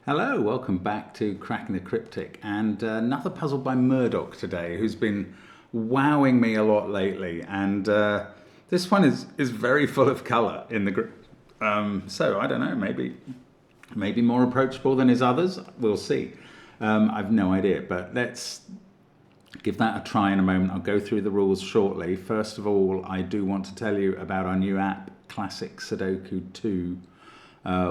Hello, welcome back to Cracking the Cryptic, and another puzzle by Murdoch today, who's been wowing me a lot lately. And this one is very full of colour in the group. So I don't know, maybe more approachable than his others. We'll see. I've no idea, but let's give that a try in a moment. I'll go through the rules shortly. First of all, I do want to tell you about our new app, Classic Sudoku 2.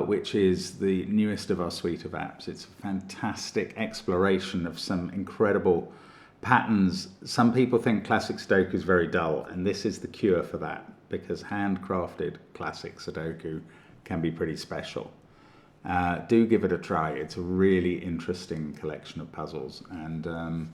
Which is the newest of our suite of apps. It's a fantastic exploration of some incredible patterns. Some people think classic Sudoku is very dull, and this is the cure for that, because handcrafted classic Sudoku can be pretty special. Do give it a try. It's a really interesting collection of puzzles, and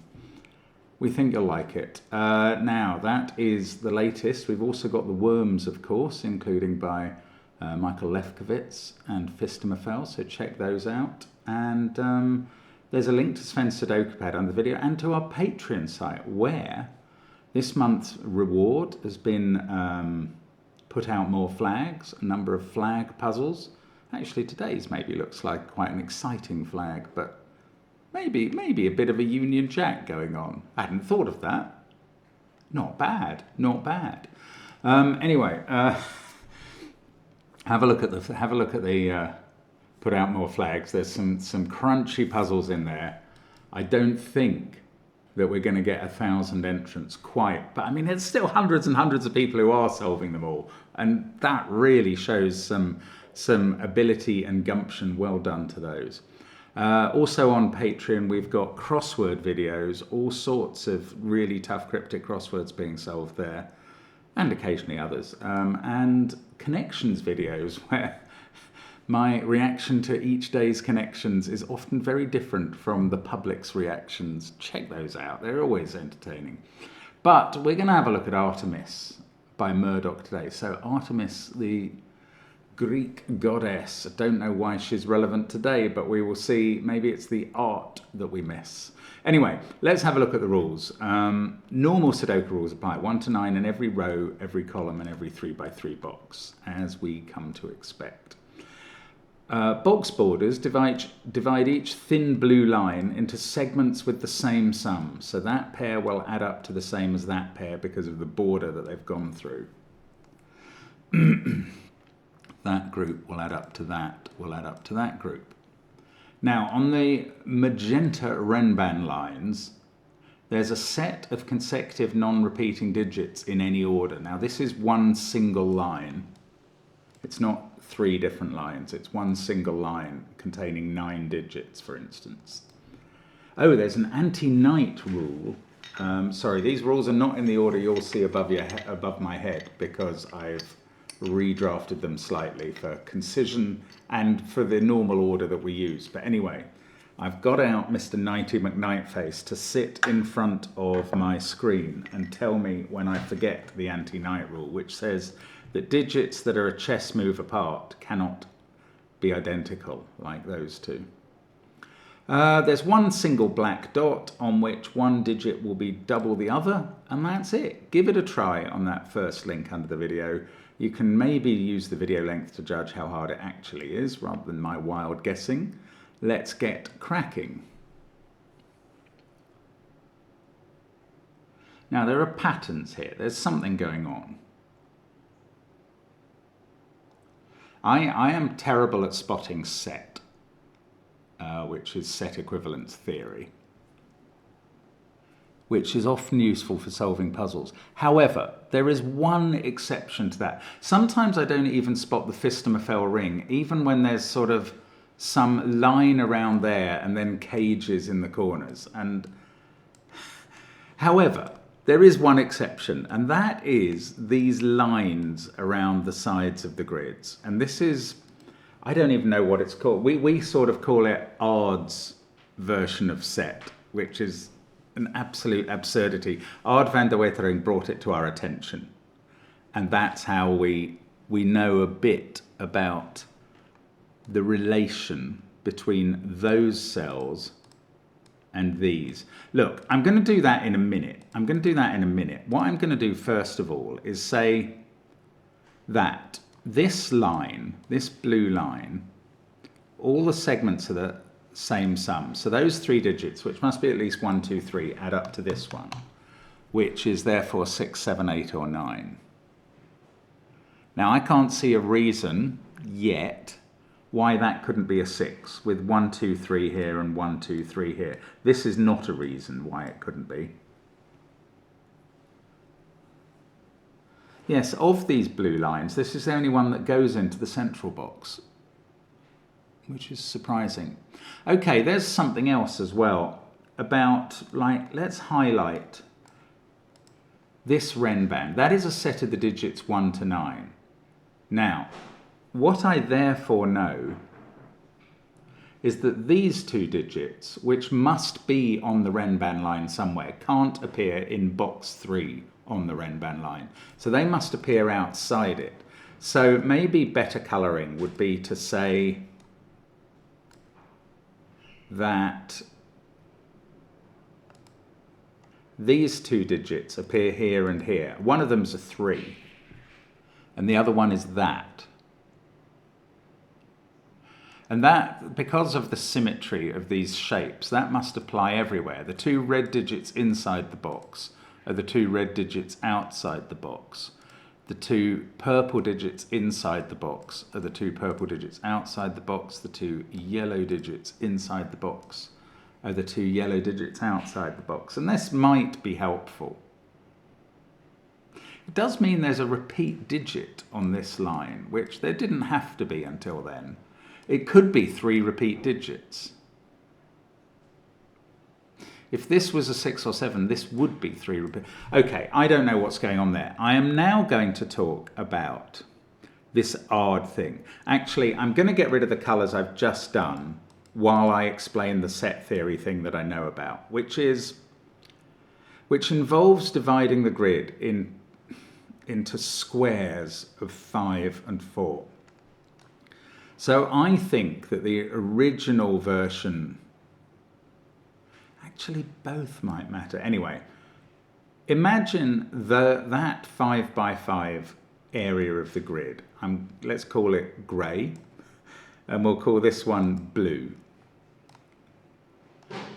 we think you'll like it. Now, that is the latest. We've also got the Worms, of course, including by Michael Lefkowitz and Phistomefel, so check those out. And there's a link to Sven's Sudoku pad under the video and to our Patreon site, where this month's reward has been put out more flags, a number of flag puzzles. Actually, today's maybe looks like quite an exciting flag, but maybe a bit of a Union Jack going on. I hadn't thought of that. Not bad, not bad. Anyway. Have a look at the put out more flags. There's some crunchy puzzles in there. I don't think that we're going to get 1,000 entrants quite, but I mean, there's still hundreds and hundreds of people who are solving them all, and that really shows some ability and gumption. Well done to those. Also on Patreon, we've got crossword videos, all sorts of really tough cryptic crosswords being solved there, and occasionally others, and connections videos where my reaction to each day's connections is often very different from the public's reactions. Check those out, they're always entertaining. But we're going to have a look at Artemis by Murdoch today. So Artemis, the Greek goddess, I don't know why she's relevant today, but we will see. Maybe it's the art that we miss. Anyway, let's have a look at the rules. Normal Sudoku rules apply 1 to 9 in every row, every column, and every 3x3 box, as we come to expect. Box borders divide each thin blue line into segments with the same sum. So that pair will add up to the same as that pair because of the border that they've gone through. That group will add up to that, will add up to that group. Now, on the magenta renban lines, there's a set of consecutive non-repeating digits in any order. Now, this is one single line. It's not 3 different lines. It's one single line containing 9 digits, for instance. Oh, there's an anti-night rule. Sorry, these rules are not in the order you'll see above my head, because I've redrafted them slightly for concision and for the normal order that we use. But anyway, I've got out Mr. Nighty McNightface to sit in front of my screen and tell me when I forget the anti-night rule, which says that digits that are a chess move apart cannot be identical, like those two. There's one single black dot on which one digit will be double the other, and that's it. Give it a try on that first link under the video. You can maybe use the video length to judge how hard it actually is, rather than my wild guessing. Let's get cracking. Now, there are patterns here. There's something going on. I am terrible at spotting set, which is set equivalence theory, which is often useful for solving puzzles. However, there is one exception to that. Sometimes I don't even spot the Phistomefel ring, even when there's sort of some line around there and then cages in the corners. And however, there is one exception, and that is these lines around the sides of the grids. And this is, I don't even know what it's called. We sort of call it Ard's version of set, which is an absolute absurdity. Ard van der Wetering brought it to our attention, and that's how we know a bit about the relation between those cells and these. Look, I'm going to do that in a minute. What I'm going to do first of all is say that this line, this blue line, all the segments same sum. So those 3 digits, which must be at least 1, 2, 3, add up to this one, which is therefore 6, 7, 8, or 9. Now I can't see a reason yet why that couldn't be a 6 with 1, 2, 3 here and 1, 2, 3 here. This is not a reason why it couldn't be. Yes, of these blue lines, this is the only one that goes into the central box, which is surprising. Okay, there's something else as well about, like, let's highlight this renban. That is a set of the digits 1 to 9. Now, what I therefore know is that these 2 digits, which must be on the renban line somewhere, can't appear in box 3 on the renban line. So they must appear outside it. So maybe better colouring would be to say that these 2 digits appear here and here. One of them's a 3, and the other one is that. And that, because of the symmetry of these shapes, that must apply everywhere. The 2 red digits inside the box are the 2 red digits outside the box. The 2 purple digits inside the box are the 2 purple digits outside the box. The 2 yellow digits inside the box are the 2 yellow digits outside the box. And this might be helpful. It does mean there's a repeat digit on this line, which there didn't have to be until then. It could be 3 repeat digits. If this was a 6 or 7, this would be 3 repeat. Okay, I don't know what's going on there. I am now going to talk about this odd thing. Actually, I'm going to get rid of the colours I've just done while I explain the set theory thing that I know about, which involves dividing the grid into squares of 5 and 4. So I think that the original version, actually both might matter. Anyway, imagine that 5 by 5 area of the grid. Let's call it grey, and we'll call this one blue.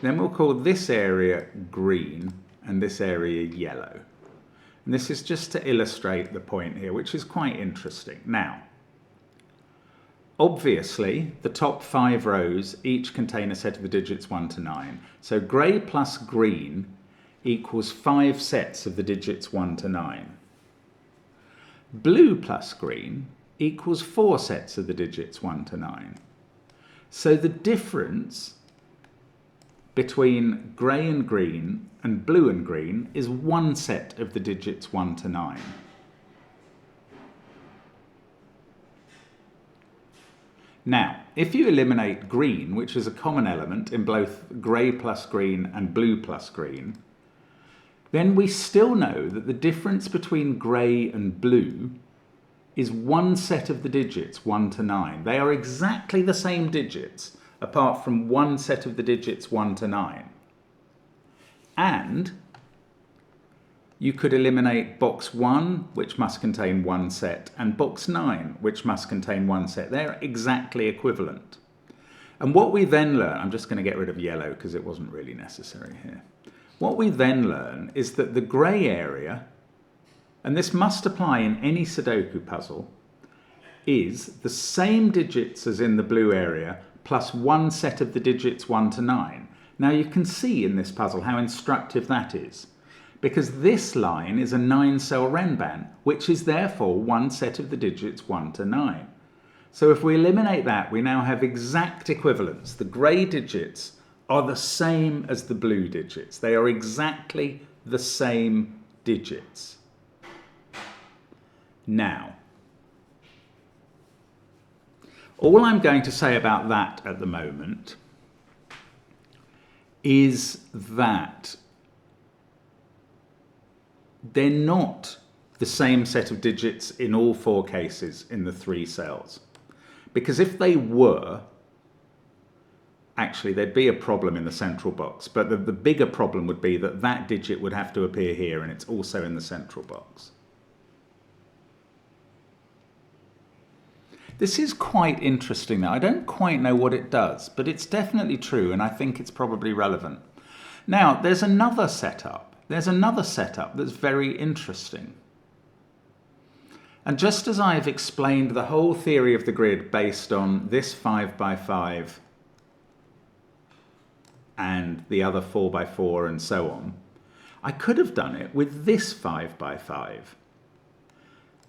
Then we'll call this area green and this area yellow. And this is just to illustrate the point here, which is quite interesting. Now, obviously, the top 5 rows each contain a set of the digits 1 to 9. So grey plus green equals 5 sets of the digits 1 to 9. Blue plus green equals 4 sets of the digits 1 to 9. So the difference between grey and green and blue and green is 1 set of the digits 1 to 9. Now, if you eliminate green, which is a common element in both grey plus green and blue plus green, then we still know that the difference between grey and blue is 1 set of the digits 1 to 9. They are exactly the same digits, apart from 1 set of the digits 1 to 9. And you could eliminate box 1, which must contain 1 set, and box 9, which must contain 1 set. They're exactly equivalent. And what we then learn, I'm just going to get rid of yellow because it wasn't really necessary here. What we then learn is that the grey area, and this must apply in any Sudoku puzzle, is the same digits as in the blue area plus 1 set of the digits 1 to 9. Now you can see in this puzzle how instructive that is, because this line is a 9-cell renban, which is therefore 1 set of the digits 1 to 9. So if we eliminate that, we now have exact equivalence. The grey digits are the same as the blue digits. They are exactly the same digits. Now, all I'm going to say about that at the moment is that they're not the same set of digits in all 4 cases in the 3 cells. Because if they were, actually there'd be a problem in the central box, but the bigger problem would be that that digit would have to appear here and it's also in the central box. This is quite interesting now. I don't quite know what it does, but it's definitely true, and I think it's probably relevant. Now, there's another setup. There's another setup that's very interesting. And just as I've explained the whole theory of the grid based on this 5x5 and the other 4x4 and so on, I could have done it with this 5x5.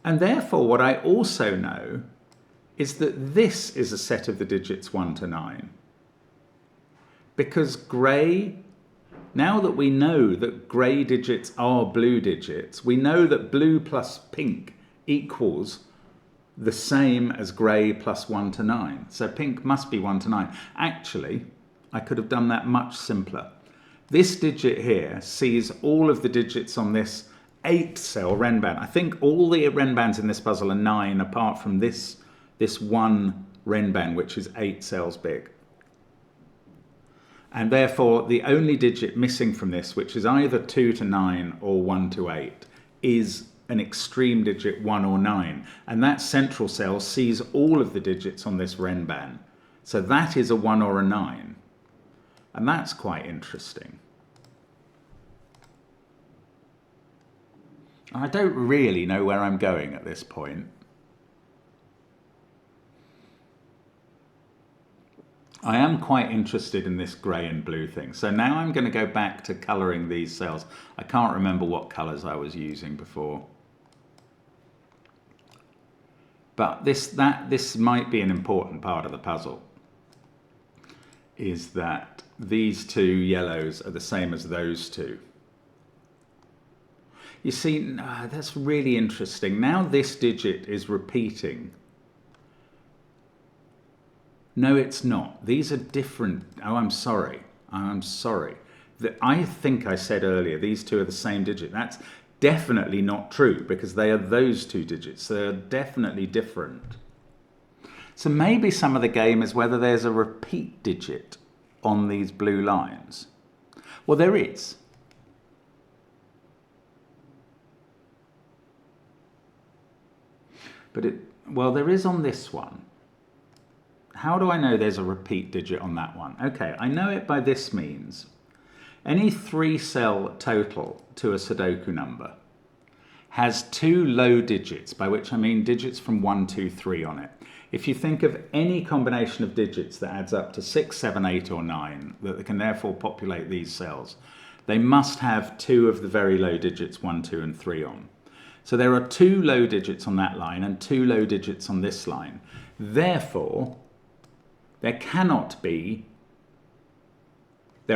And therefore, what I also know is that this is a set of the digits 1 to 9. Because grey, now that we know that grey digits are blue digits, we know that blue plus pink equals the same as grey plus 1 to 9. So pink must be 1 to 9. Actually, I could have done that much simpler. This digit here sees all of the digits on this 8-cell renban. I think all the renbans in this puzzle are 9 apart from this one renban, which is 8 cells big. And therefore, the only digit missing from this, which is either 2 to 9 or 1 to 8, is an extreme digit 1 or 9. And that central cell sees all of the digits on this renban. So that is a 1 or a 9. And that's quite interesting. I don't really know where I'm going at this point. I am quite interested in this grey and blue thing. So now I'm going to go back to colouring these cells. I can't remember what colours I was using before. But this might be an important part of the puzzle, is that these two yellows are the same as those two. You see, that's really interesting. Now this digit is repeating. No, it's not. These are different. Oh, I'm sorry. I'm sorry. I think I said earlier these two are the same digit. That's definitely not true because they are those two digits. They're definitely different. So maybe some of the game is whether there's a repeat digit on these blue lines. Well, there is. But well, there is on this one. How do I know there's a repeat digit on that one? Okay, I know it by this means. Any 3-cell total to a Sudoku number has 2 low digits, by which I mean digits from 1, 2, 3 on it. If you think of any combination of digits that adds up to 6, 7, 8 or 9, that can therefore populate these cells, they must have 2 of the very low digits, 1, 2 and 3 on. So there are 2 low digits on that line and 2 low digits on this line. Therefore, there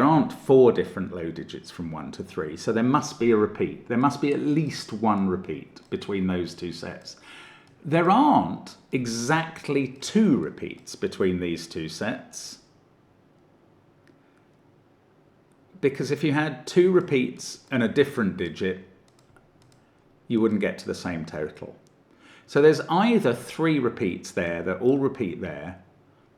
aren't 4 different low digits from 1 to 3, so there must be a repeat. There must be at least one repeat between those two sets. There aren't exactly 2 repeats between these two sets, because if you had 2 repeats and a different digit, you wouldn't get to the same total. So there's either 3 repeats there that all repeat there,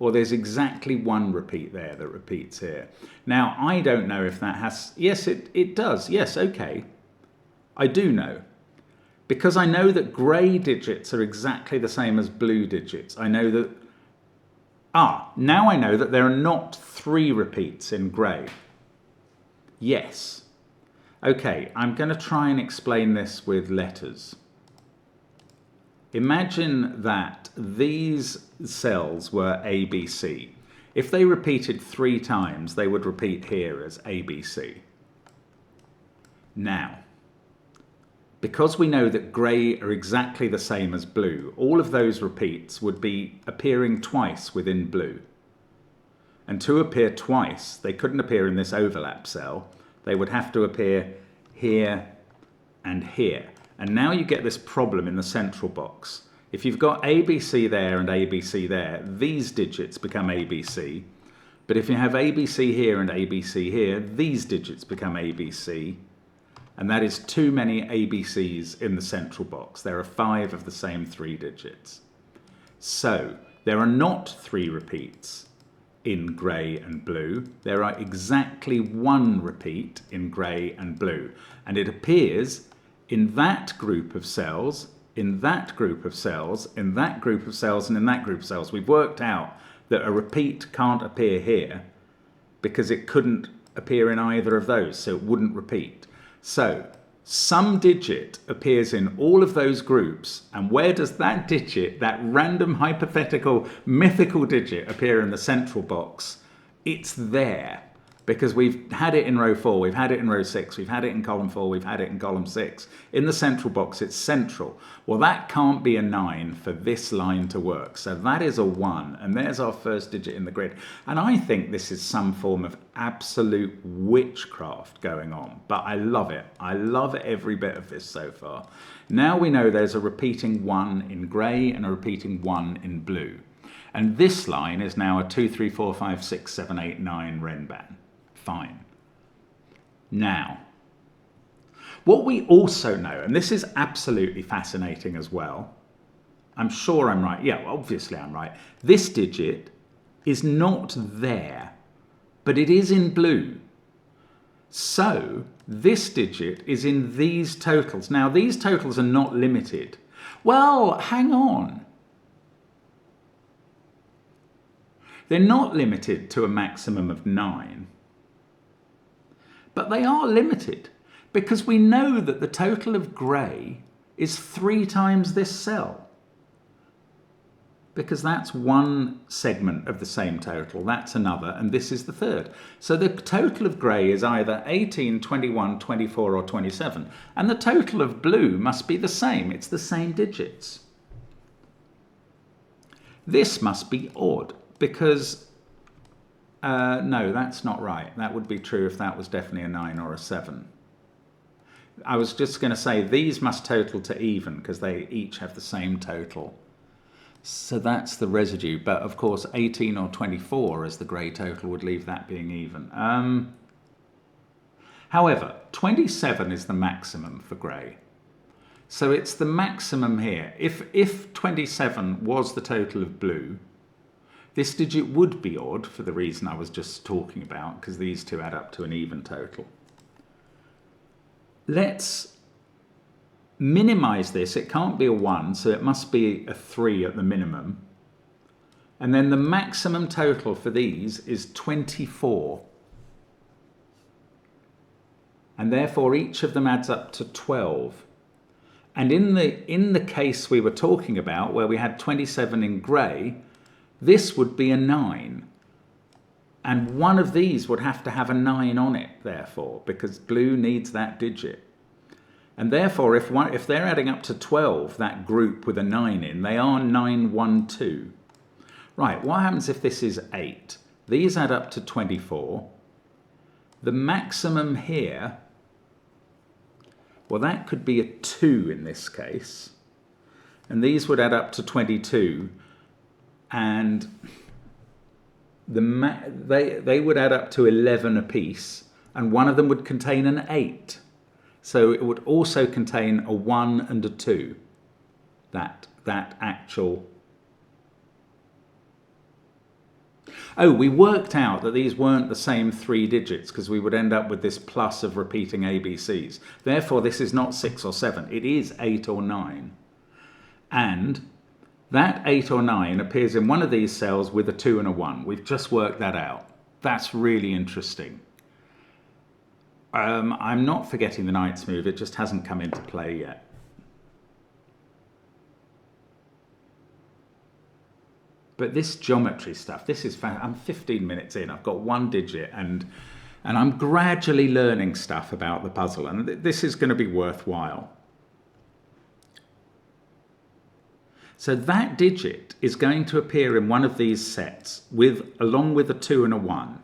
or there's exactly 1 repeat there that repeats here. Now, I don't know if that has... Yes, it does. Yes, okay. I do know. Because I know that grey digits are exactly the same as blue digits. I know that... now I know that there are not 3 repeats in grey. Yes. Okay, I'm going to try and explain this with letters. Imagine that these cells were ABC. If they repeated 3 times, they would repeat here as ABC. Now, because we know that grey are exactly the same as blue, all of those repeats would be appearing twice within blue. And to appear twice, they couldn't appear in this overlap cell. They would have to appear here and here. And now you get this problem in the central box. If you've got ABC there and ABC there, these digits become ABC. But if you have ABC here and ABC here, these digits become ABC. And that is too many ABCs in the central box. There are 5 of the same 3 digits. So there are not 3 repeats in grey and blue. There are exactly 1 repeat in grey and blue. And it appears in that group of cells, in that group of cells, in that group of cells, and in that group of cells. We've worked out that a repeat can't appear here because it couldn't appear in either of those, so it wouldn't repeat. So some digit appears in all of those groups, and where does that digit, that random hypothetical mythical digit, appear in the central box? It's there because we've had it in row 4, we've had it in row 6, we've had it in column 4, we've had it in column 6. In the central box, it's central. Well, that can't be a 9 for this line to work. So that is a 1, and there's our first digit in the grid. And I think this is some form of absolute witchcraft going on, but I love it. I love every bit of this so far. Now we know there's a repeating 1 in grey and a repeating 1 in blue. And this line is now a 2, 3, 4, 5, 6, 7, 8, 9 renban. Fine. Now, what we also know, and this is absolutely fascinating as well, I'm sure I'm right. Yeah, well, obviously I'm right. This digit is not there, but it is in blue. So this digit is in these totals. Now, these totals are not limited. Well, hang on. They're not limited to a maximum of 9. But they are limited because we know that the total of grey is 3 times this cell. Because that's one segment of the same total, that's another, and this is the third. So the total of grey is either 18, 21, 24 or 27. And the total of blue must be the same, it's the same digits. This must be odd because no, that's not right. That would be true if that was definitely a 9 or a 7. I was just going to say these must total to even because they each have the same total. So that's the residue. But of course, 18 or 24 as the grey total would leave that being even. However, 27 is the maximum for grey. So it's the maximum here. If 27 was the total of blue, this digit would be odd for the reason I was just talking about, because these two add up to an even total. Let's minimize this. It can't be a 1, so it must be a 3 at the minimum. And then the maximum total for these is 24. And therefore each of them adds up to 12. And in the case we were talking about, where we had 27 in grey, this would be a 9. And one of these would have to have a 9 on it, therefore, because blue needs that digit. And therefore, if they're adding up to 12, that group with a 9 in, they are 9, 1, 2. Right, what happens if this is 8? These add up to 24. The maximum here, well, that could be a 2 in this case. And these would add up to 22. And they would add up to 11 apiece, and one of them would contain an 8. So it would also contain a 1 and a 2, that actual. Oh, we worked out that these weren't the same 3 digits because we would end up with this plus of repeating ABCs. Therefore, this is not 6 or 7, it is 8 or 9. And that 8 or 9 appears in one of these cells with a 2 and a 1. We've just worked that out. That's really interesting. I'm not forgetting the knight's move. It just hasn't come into play yet. But this geometry stuff, this is I'm 15 minutes in. I've got 1 digit and I'm gradually learning stuff about the puzzle. And this is going to be worthwhile. So that digit is going to appear in one of these sets along with a 2 and a 1.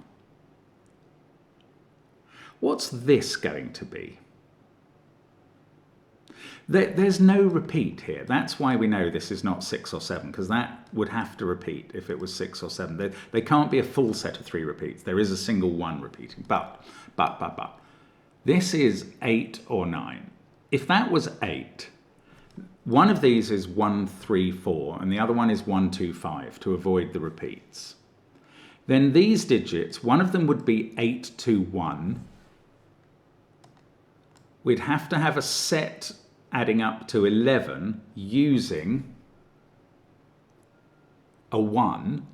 What's this going to be? There's no repeat here. That's why we know this is not 6 or 7, because that would have to repeat if it was 6 or 7. They can't be a full set of 3 repeats. There is a single 1 repeating. But. This is 8 or 9. If that was 8, one of these is 1, 3, 4, and the other one is 1, 2, 5 to avoid the repeats. Then these digits, one of them would be 8, 2, 1. We'd have to have a set adding up to 11 using a 1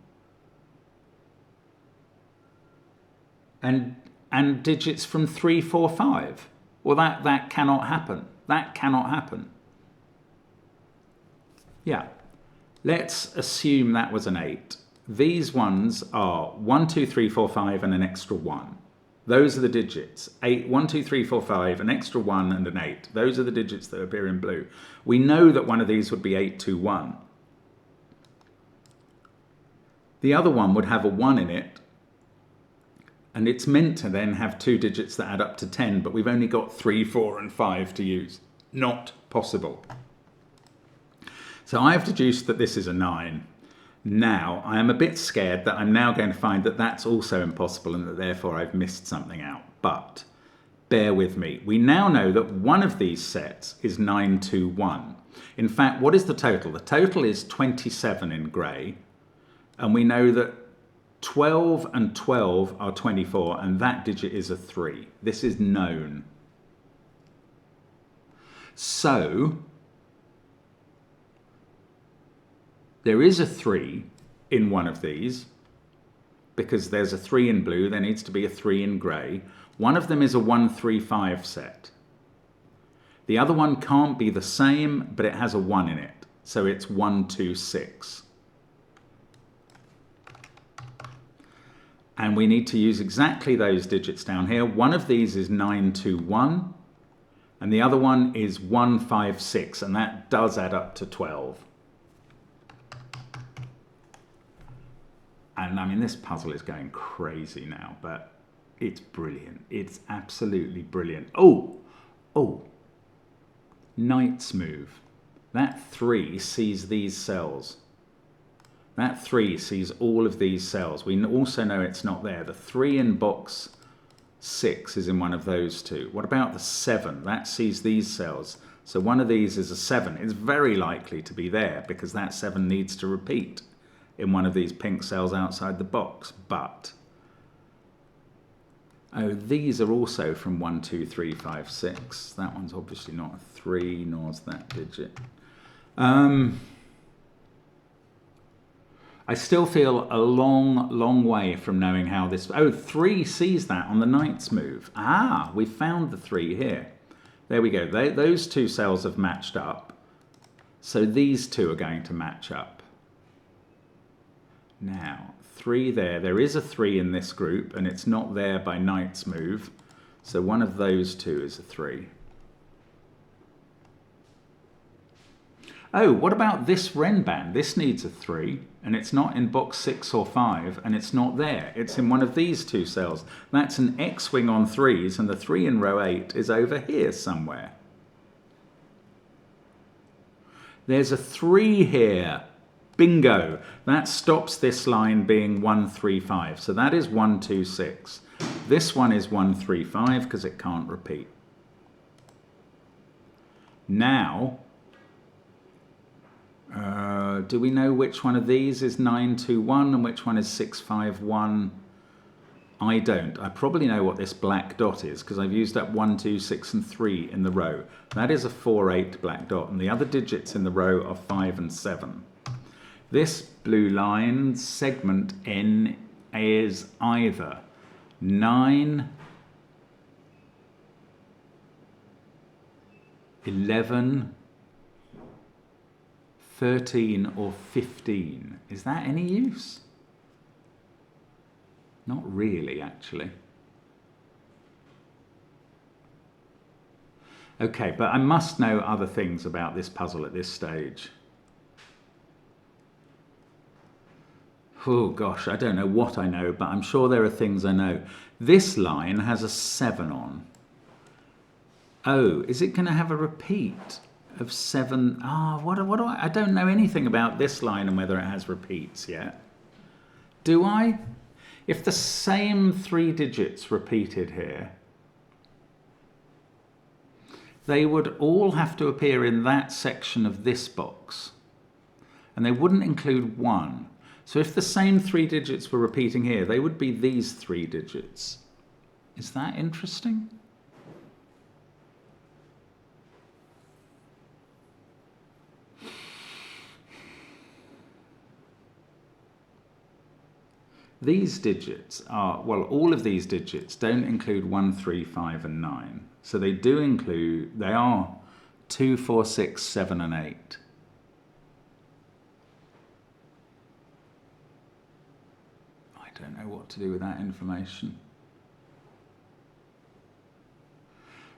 and digits from 3, 4, 5. Well, that cannot happen. That cannot happen. Yeah. Let's assume that was an 8. These ones are 1, 2, 3, 4, 5 and an extra 1. Those are the digits. 8, 1, 2, 3, 4, 5, an extra 1 and an 8. Those are the digits that appear in blue. We know that one of these would be 8, 2, 1. The other one would have a 1 in it, and it's meant to then have 2 digits that add up to 10, but we've only got 3, 4 and 5 to use. Not possible. So I've deduced that this is a 9. Now, I am a bit scared that I'm now going to find that that's also impossible and that therefore I've missed something out. But bear with me. We now know that one of these sets is 9, 2, 1. In fact, what is the total? The total is 27 in grey. And we know that 12 and 12 are 24, and that digit is a 3. This is known. So there is a 3 in one of these, because there's a 3 in blue, there needs to be a 3 in grey. One of them is a 1, 3, 5 set. The other one can't be the same, but it has a 1 in it. So it's 1, 2, 6. And we need to use exactly those digits down here. One of these is 9, 2, 1, and the other one is 1, 5, 6, and that does add up to 12. And I mean, this puzzle is going crazy now, but it's brilliant. It's absolutely brilliant. Oh, Knight's move. That 3 sees these cells. That 3 sees all of these cells. We also know it's not there. The 3 in box 6 is in one of those two. What about the 7? That sees these cells. So one of these is a 7. It's very likely to be there because that 7 needs to repeat in one of these pink cells outside the box. But, oh, these are also from 1, 2, 3, 5, 6. That one's obviously not a 3, nor is that digit. I still feel a long way from knowing how this... Oh, 3 sees that on the Knight's move. Ah, we found the 3 here. There we go. Those two cells have matched up. So these two are going to match up. Now, 3 there. There is a 3 in this group, and it's not there by Knight's move. So one of those two is a 3. Oh, what about this renban? This needs a 3, and it's not in box 6 or 5, and it's not there. It's in one of these two cells. That's an X-wing on 3s, and the 3 in row 8 is over here somewhere. There's a 3 here. Bingo. That stops this line being 1, 3, 5. So that is 1, 2, 6. This one is 1, 3, 5 because it can't repeat. Now, do we know which one of these is 9, 2, 1 and which one is 6, 5, 1? I don't. I probably know what this black dot is because I've used up 1, 2, 6 and 3 in the row. That is a 4, 8 black dot, and the other digits in the row are 5 and 7. This blue line segment N is either 9, 11, 13 or 15. Is that any use? Not really, actually. Okay, but I must know other things about this puzzle at this stage. Oh gosh, I don't know what I know, but I'm sure there are things I know. This line has a 7 on. Oh, is it going to have a repeat of 7? What do I don't know anything about this line and whether it has repeats yet. Do I? If the same 3 digits repeated here, they would all have to appear in that section of this box. And they wouldn't include 1. So if the same 3 digits were repeating here, they would be these 3 digits. Is that interesting? These digits are, well, all of these digits don't include 1, 3, 5 and 9. So they do include, they are 2, 4, 6, 7 and 8. I don't know what to do with that information.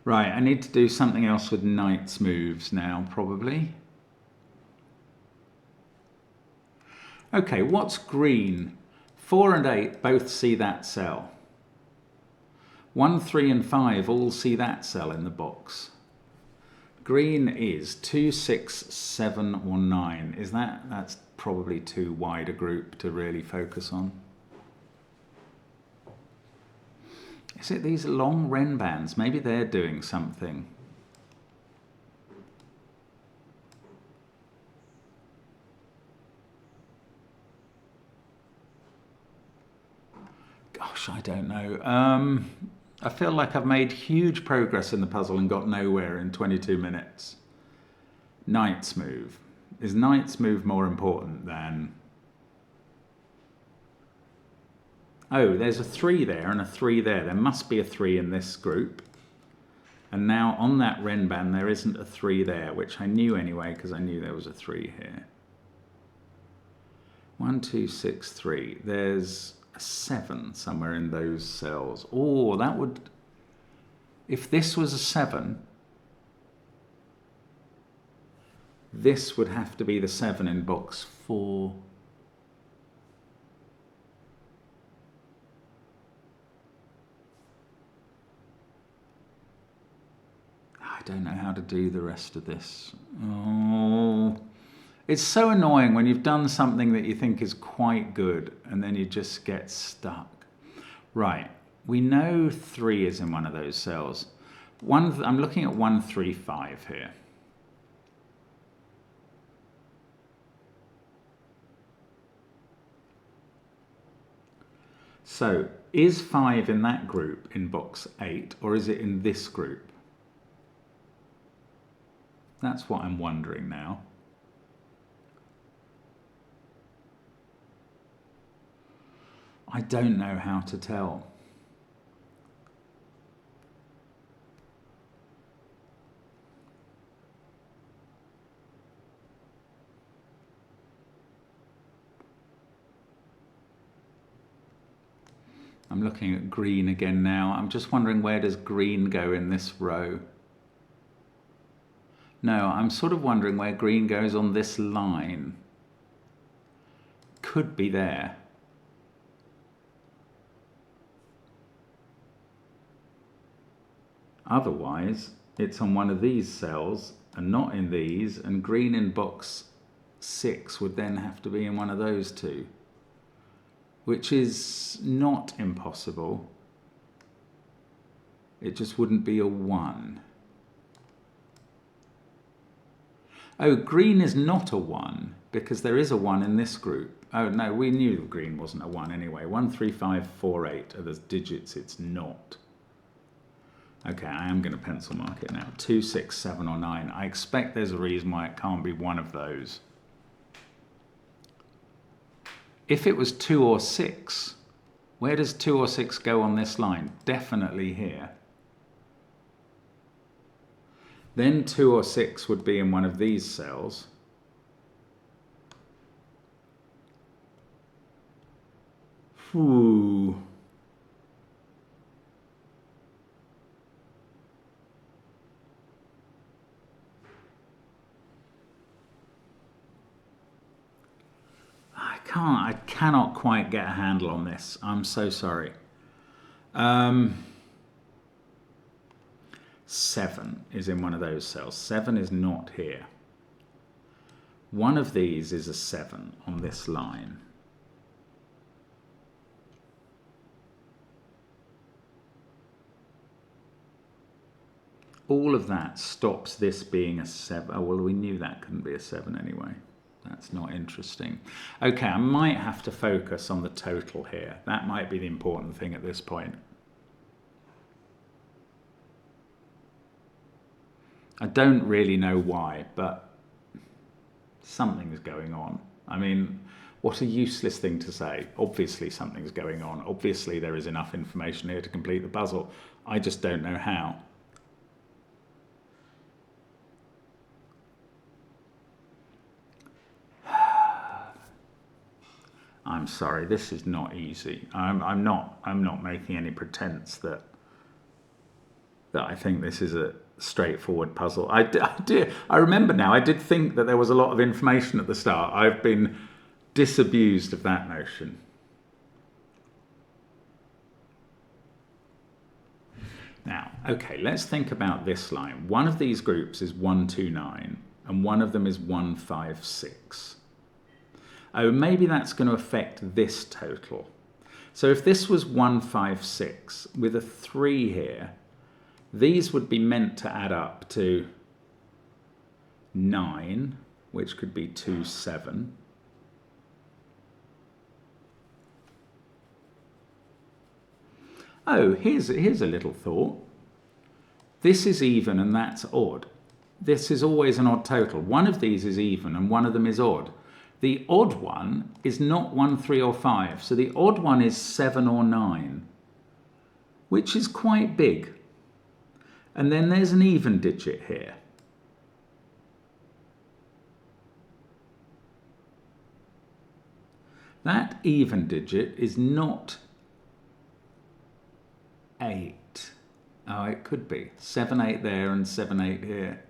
Right, I need to do something else with knight's moves now, probably. Okay, what's green? 4 and 8 both see that cell. 1, 3 and 5 all see that cell in the box. Green is 2, 6, 7 or 9. Is that's probably too wide a group to really focus on. Is it these long renbans? Maybe they're doing something. Gosh, I don't know. I feel like I've made huge progress in the puzzle and got nowhere in 22 minutes. Knight's move. Is knight's move more important than... Oh, there's a 3 there and a 3 there. There must be a 3 in this group. And now on that renban there isn't a 3 there, which I knew anyway because I knew there was a 3 here. 1, 2, 6, 3. There's a 7 somewhere in those cells. Oh, that would... If this was a 7, this would have to be the 7 in box 4. I don't know how to do the rest of this. Oh... It's so annoying when you've done something that you think is quite good and then you just get stuck. Right, we know 3 is in one of those cells. I'm looking at 1, 3, 5 here. So, is 5 in that group in box 8 or is it in this group? That's what I'm wondering now. I don't know how to tell. I'm looking at green again now. I'm just wondering, where does green go in this row? No, I'm sort of wondering where green goes on this line. Could be there. Otherwise, it's on one of these cells and not in these, and green in box 6 would then have to be in one of those two, which is not impossible. It just wouldn't be a 1. Oh, green is not a 1 because there is a 1 in this group. Oh no, we knew green wasn't a 1 anyway. 1, 3, 5, 4, 8 are the digits it's not. Okay, I am going to pencil mark it now. 2, 6, 7 or 9. I expect there's a reason why it can't be one of those. If it was 2 or 6, where does 2 or 6 go on this line? Definitely here. Then 2 or 6 would be in one of these cells. Ooh. I cannot quite get a handle on this. I'm so sorry. 7 is in one of those cells. 7 is not here. One of these is a 7 on this line. All of that stops this being a 7. Oh, well, we knew that couldn't be a 7 anyway. That's not interesting. Okay, I might have to focus on the total here. That might be the important thing at this point. I don't really know why, but something's going on. I mean, What a useless thing to say. Obviously something's going on. Obviously there is enough information here to complete the puzzle. I just don't know how. I'm sorry, this is not easy. I'm not making any pretense that I think this is a straightforward puzzle. I remember now, I did think that there was a lot of information at the start. I've been disabused of that notion. Now, okay, let's think about this line. One of these groups is 129 and one of them is 156. Oh, maybe that's going to affect this total. So if this was 156 with a 3 here, these would be meant to add up to 9, which could be 27. Oh, here's a little thought. This is even and that's odd. This is always an odd total. One of these is even and one of them is odd. The odd one is not 1, 3 or 5. So the odd one is 7 or 9, which is quite big. And then there's an even digit here. That even digit is not 8. Oh, it could be. 7, 8 there and 7, 8 here.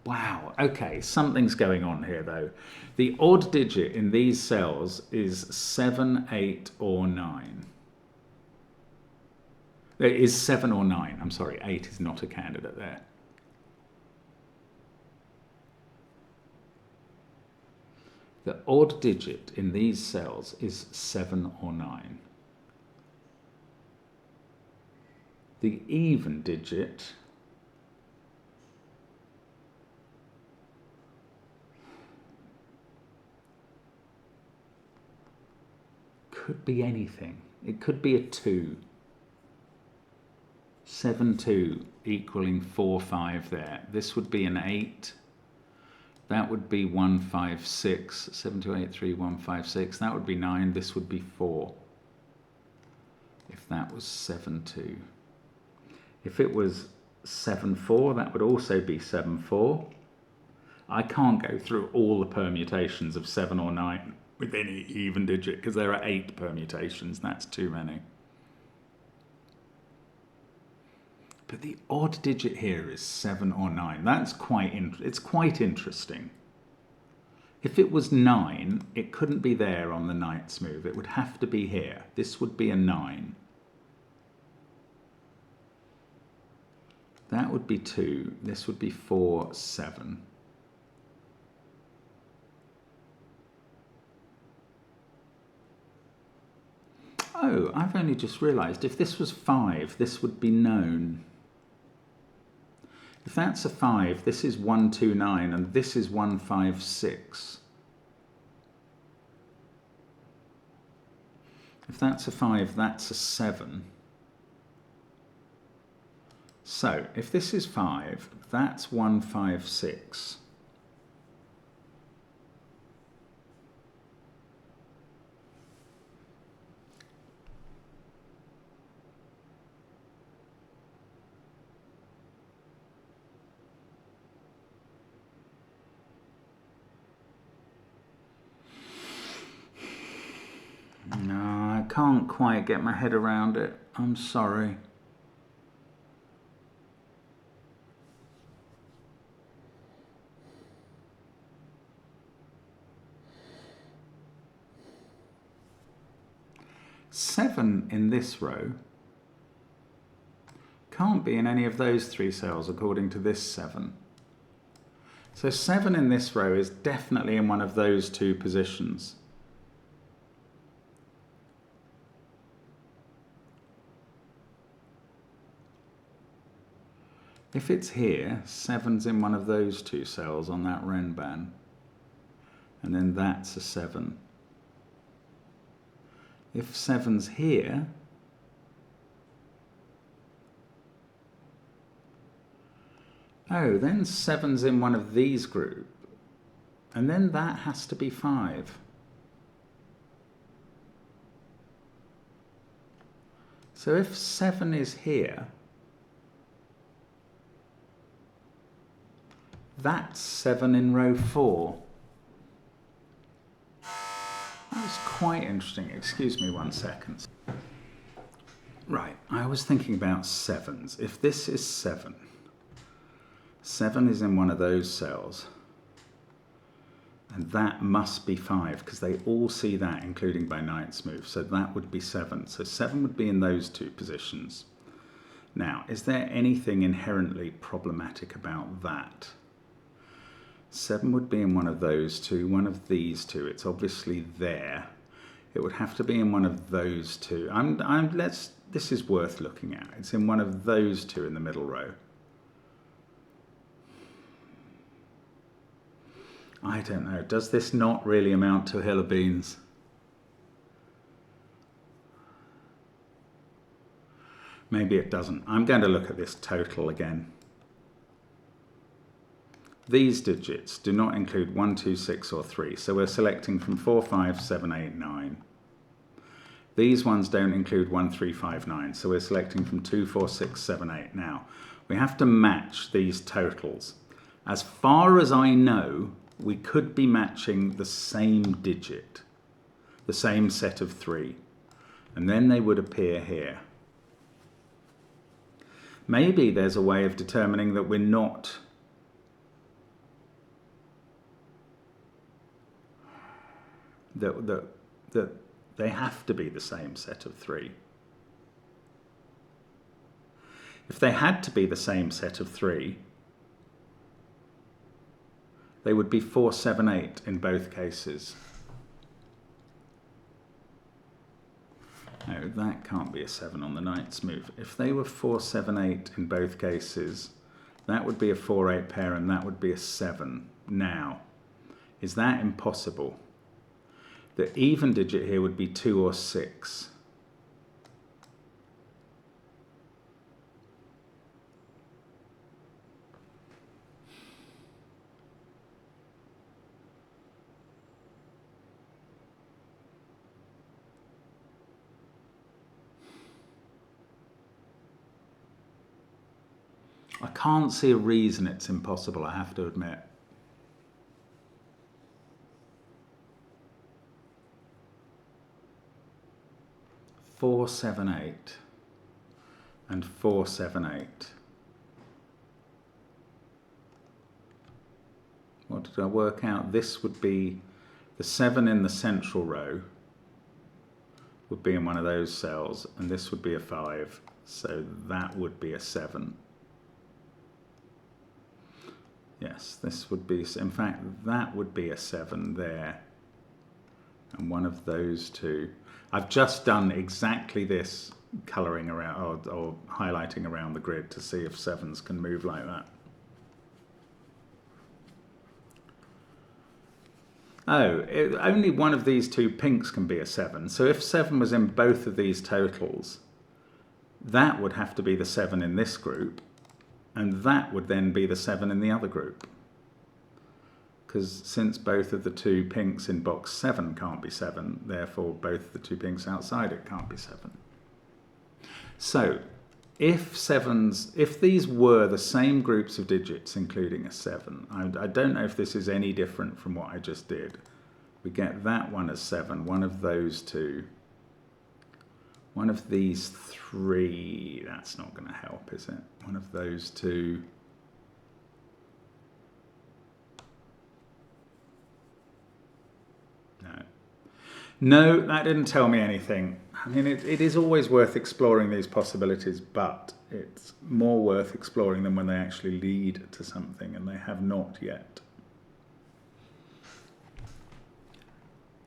Wow, okay, something's going on here though. The odd digit in these cells is 7, 8 or 9. It is 7 or 9, I'm sorry, 8 is not a candidate there. The odd digit in these cells is 7 or 9. The even digit could be anything. It could be a 2. 7, 2 equaling 4, 5 there. This would be an 8. That would be 1, 5, 6. 7, 2, 8, 3, 1, 5, 6. That would be 9. This would be 4. If that was 7, 2. If it was 7, 4, that would also be 7, 4. I can't go through all the permutations of 7 or 9 with any even digit because there are 8 permutations. That's too many. But the odd digit here is 7 or 9. That's it's quite interesting. If it was 9, it couldn't be there on the knight's move. It would have to be here. This would be a 9. That would be 2. This would be 4, 7. Oh, I've only just realised if this was 5, this would be known. If that's a 5, this is 1, 2, 9, and this is 1, 5, 6. If that's a 5, that's a 7. So, if this is 5, that's 1, 5, 6. No, I can't quite get my head around it. I'm sorry. Seven in this row can't be in any of those 3 cells according to this 7. So 7 in this row is definitely in one of those 2 positions. If it's here, 7's in one of those 2 cells on that renban. And then that's a 7. If 7's here, oh, then 7's in one of these group. And then that has to be 5. So if 7 is here, that's 7 in row 4. That's quite interesting. Excuse me 1 second. Right, I was thinking about 7s. If this is 7, 7 is in one of those cells. And that must be 5, because they all see that, including by knight's move. So that would be 7. So 7 would be in those 2 positions. Now, is there anything inherently problematic about that? 7 would be in one of those 2, one of these 2. It's obviously there. It would have to be in one of those 2. This is worth looking at. It's in one of those 2 in the middle row. I don't know. Does this not really amount to a hill of beans? Maybe it doesn't. I'm going to look at this total again. These digits do not include 1, 2, 6 or 3. So we're selecting from 4, 5, 7, 8, 9. These ones don't include 1, 3, 5, 9. So we're selecting from 2, 4, 6, 7, 8. Now, we have to match these totals. As far as I know, we could be matching the same digit, the same set of 3, and then they would appear here. Maybe there's a way of determining that we're not that they have to be the same set of 3. If they had to be the same set of 3, they would be 4, 7, 8 in both cases. No, that can't be a 7 on the knight's move. If they were 4, 7, 8 in both cases, that would be a 4, 8 pair and that would be a 7. Now, is that impossible? The even digit here would be 2 or 6. I can't see a reason it's impossible, I have to admit. Four, 7, 8 and 4, 7, 8. What did I work out? This would be the 7 in the central row would be in one of those cells, and this would be a 5, so that would be a 7. Yes, this would be, in fact, that would be a 7 there, and one of those 2. I've just done exactly this, colouring around or highlighting around the grid to see if 7s can move like that. Oh, only one of these 2 pinks can be a 7. So if 7 was in both of these totals, that would have to be the 7 in this group, and that would then be the 7 in the other group. Because since both of the 2 pinks in box 7 can't be 7, therefore both the 2 pinks outside it can't be 7. So if these were the same groups of digits, including a 7, I don't know if this is any different from what I just did. We get that one as 7, one of those 2, one of these 3, that's not going to help, is it? One of those 2. No, that didn't tell me anything. I mean, it is always worth exploring these possibilities, but it's more worth exploring them when they actually lead to something, and they have not yet.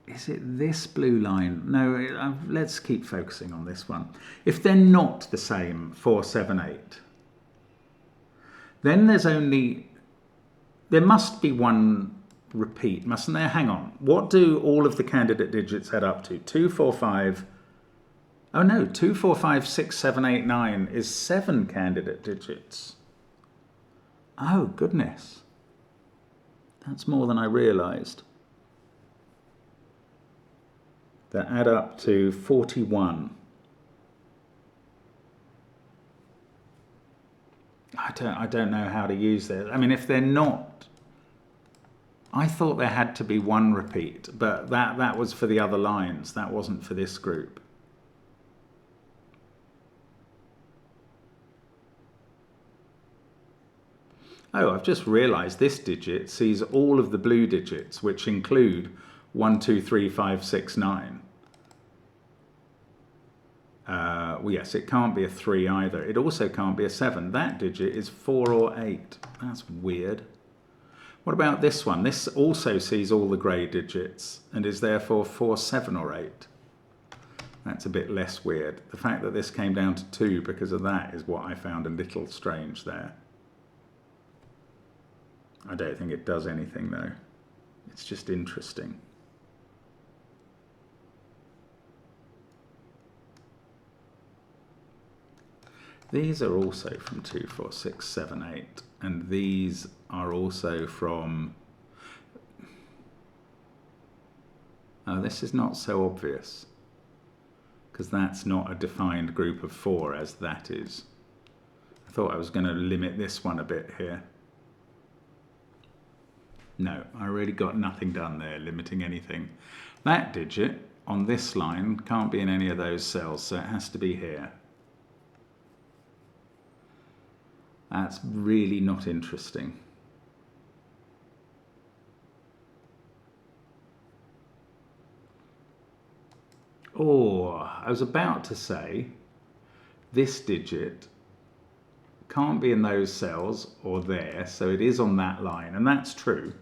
Is it this blue line? No, let's keep focusing on this one. If they're not the same, 4, 7, 8, then there must be one repeat, mustn't there? Hang on. What do all of the candidate digits add up to? 2, 4, 5. Oh no, 2, 4, 5, 6, 7, 8, 9 is 7 candidate digits. Oh, goodness. That's more than I realised. That add up to 41. I don't know how to use this. I mean, if they're not, I thought there had to be one repeat, but that was for the other lines. That wasn't for this group. Oh, I've just realised this digit sees all of the blue digits, which include 1, 2, 3, 5, 6, 9. Well, yes, it can't be a 3 either. It also can't be a 7. That digit is 4 or 8. That's weird. What about this one? This also sees all the grey digits and is therefore 4, 7 or 8. That's a bit less weird. The fact that this came down to 2 because of that is what I found a little strange there. I don't think it does anything though. It's just interesting. These are also from 2, 4, 6, 7, 8. And these are also from... Oh, this is not so obvious, because that's not a defined group of 4 as that is. I thought I was going to limit this one a bit here. No, I really got nothing done there, limiting anything. That digit on this line can't be in any of those cells, so it has to be here. That's really not interesting. Oh, I was about to say this digit can't be in those cells or there, so it is on that line, and that's true.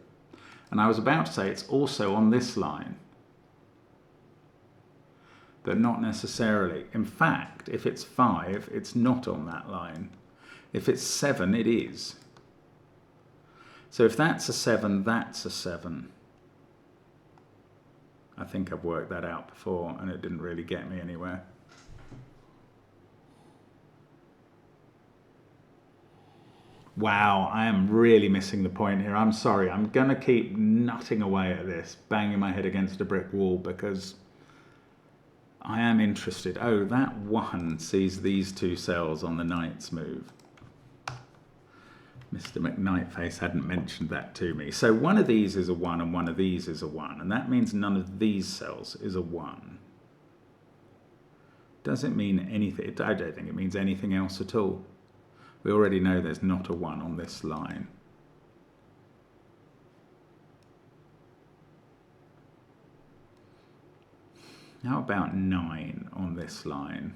And I was about to say it's also on this line, but not necessarily. In fact, if it's 5, it's not on that line. If it's 7, it is. So if that's a 7, that's a 7. I think I've worked that out before and it didn't really get me anywhere. Wow, I am really missing the point here. I'm sorry. I'm going to keep nutting away at this, banging my head against a brick wall because I am interested. Oh, that 1 sees these 2 cells on the knight's move. Mr. McKnightface hadn't mentioned that to me. So one of these is a 1 and one of these is a 1, and that means none of these cells is a 1. Does it mean anything? I don't think it means anything else at all. We already know there's not a 1 on this line. How about 9 on this line?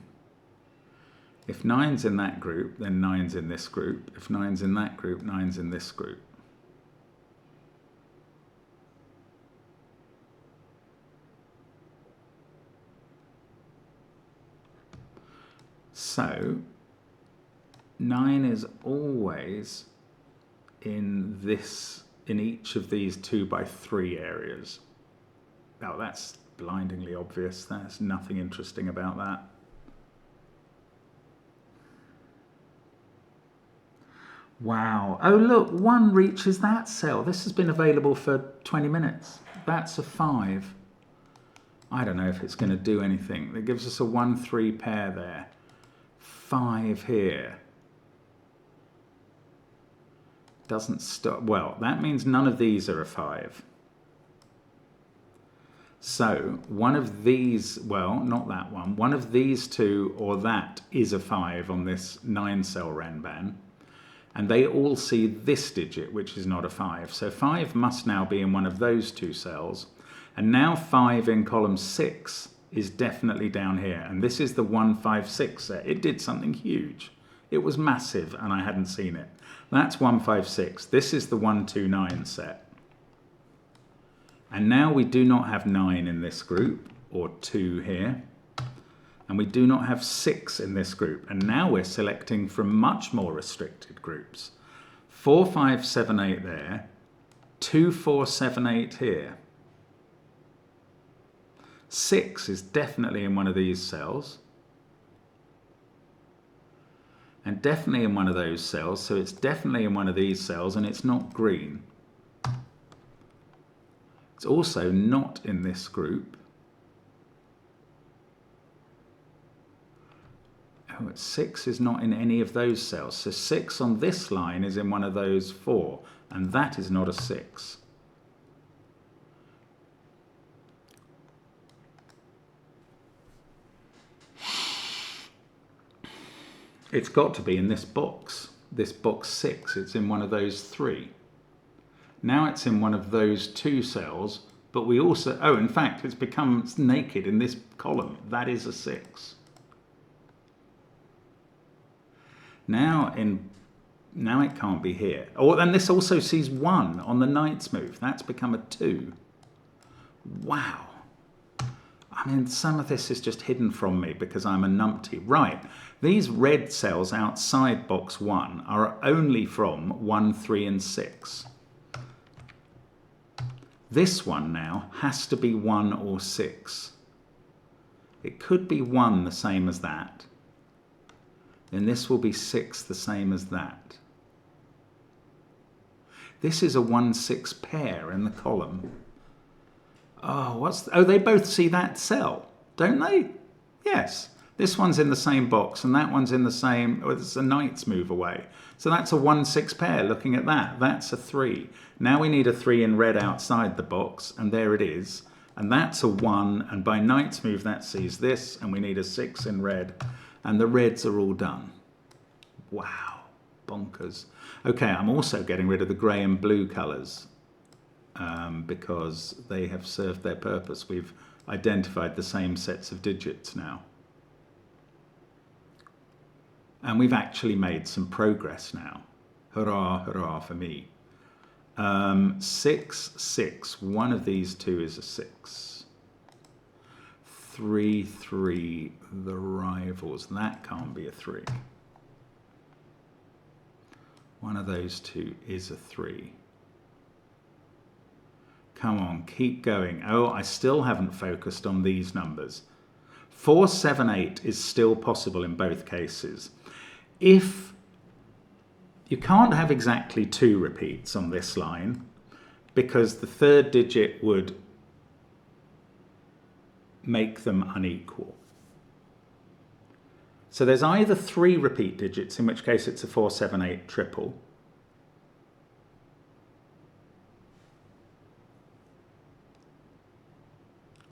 If 9's in that group, then 9's in this group. If 9's in that group, 9's in this group. So 9 is always in each of these 2 by 3 areas. Now that's blindingly obvious. There's nothing interesting about that. Wow. Oh, look, 1 reaches that cell. This has been available for 20 minutes. That's a 5. I don't know if it's going to do anything. It gives us a 1-3 pair there. 5 here. Doesn't stop. Well, that means none of these are a 5. So one of these, well, not that one. One of these 2 or that is a 5 on this 9-cell renban. And they all see this digit, which is not a 5. So 5 must now be in one of those 2 cells. And now 5 in column 6 is definitely down here. And this is the 1, 5, 6 set. It did something huge. It was massive and I hadn't seen it. That's 1, 5, 6. This is the 1, 2, 9 set. And now we do not have 9 in this group, or 2 here. And we do not have 6 in this group. And now we're selecting from much more restricted groups. 4, 5, 7, 8 there. 2, 4, 7, 8 here. 6 is definitely in one of these cells. And definitely in one of those cells. So it's definitely in one of these cells and it's not green. It's also not in this group. Oh, 6 is not in any of those cells. So 6 on this line is in one of those 4, and that is not a 6. It's got to be in this box 6. It's in one of those 3. Now it's in one of those 2 cells, but we also, oh, in fact, it's become naked in this column. That is a 6. Now it can't be here. Oh, and this also sees 1 on the knight's move. That's become a 2. Wow. I mean, some of this is just hidden from me because I'm a numpty. Right, these red cells outside box 1 are only from 1, 3 and 6. This one now has to be 1 or 6. It could be 1 the same as that. Then this will be 6 the same as that. This is a 1-6 pair in the column. Oh, oh, they both see that cell, don't they? Yes. This one's in the same box and that one's in the same, oh, it's a knight's move away. So that's a 1-6 pair looking at that. That's a 3. Now we need a 3 in red outside the box, and there it is. And that's a 1, and by knight's move that sees this, and we need a 6 in red. And the reds are all done. Wow, bonkers. Okay, I'm also getting rid of the grey and blue colours. Because they have served their purpose. We've identified the same sets of digits now. And we've actually made some progress now. Hurrah, hurrah for me. 6, 6. One of these two is a 6. 3, 3. The rivals. That can't be a 3. One of those two is a 3. Come on, keep going. Oh, I still haven't focused on these numbers. 4, 7, 8 is still possible in both cases. If you can't have exactly 2 repeats on this line, because the third digit would make them unequal. So there's either 3 repeat digits, in which case it's a 4, 7, 8 triple,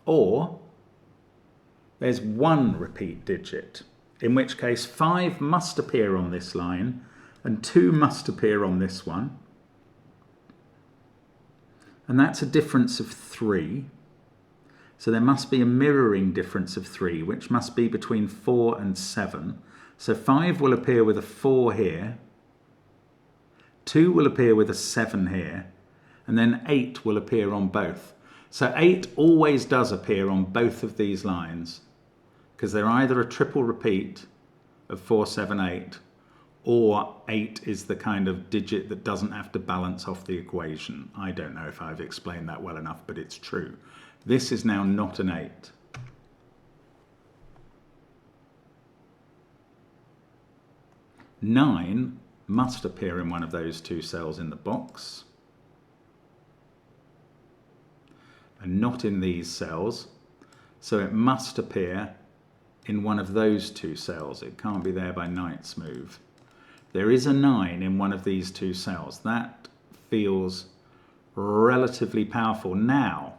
or there's 1 repeat digit, in which case 5 must appear on this line and 2 must appear on this one. And that's a difference of 3. So there must be a mirroring difference of 3, which must be between 4 and 7. So 5 will appear with a 4 here, 2 will appear with a 7 here, and then 8 will appear on both. So 8 always does appear on both of these lines, because they're either a triple repeat of 4, 7, 8, or 8 is the kind of digit that doesn't have to balance off the equation. I don't know if I've explained that well enough, but it's true. This is now not an 8. Nine must appear in one of those 2 cells in the box, and not in these cells, so it must appear in one of those 2 cells. It can't be there by knight's move. There is a 9 in one of these 2 cells. That feels relatively powerful. Now,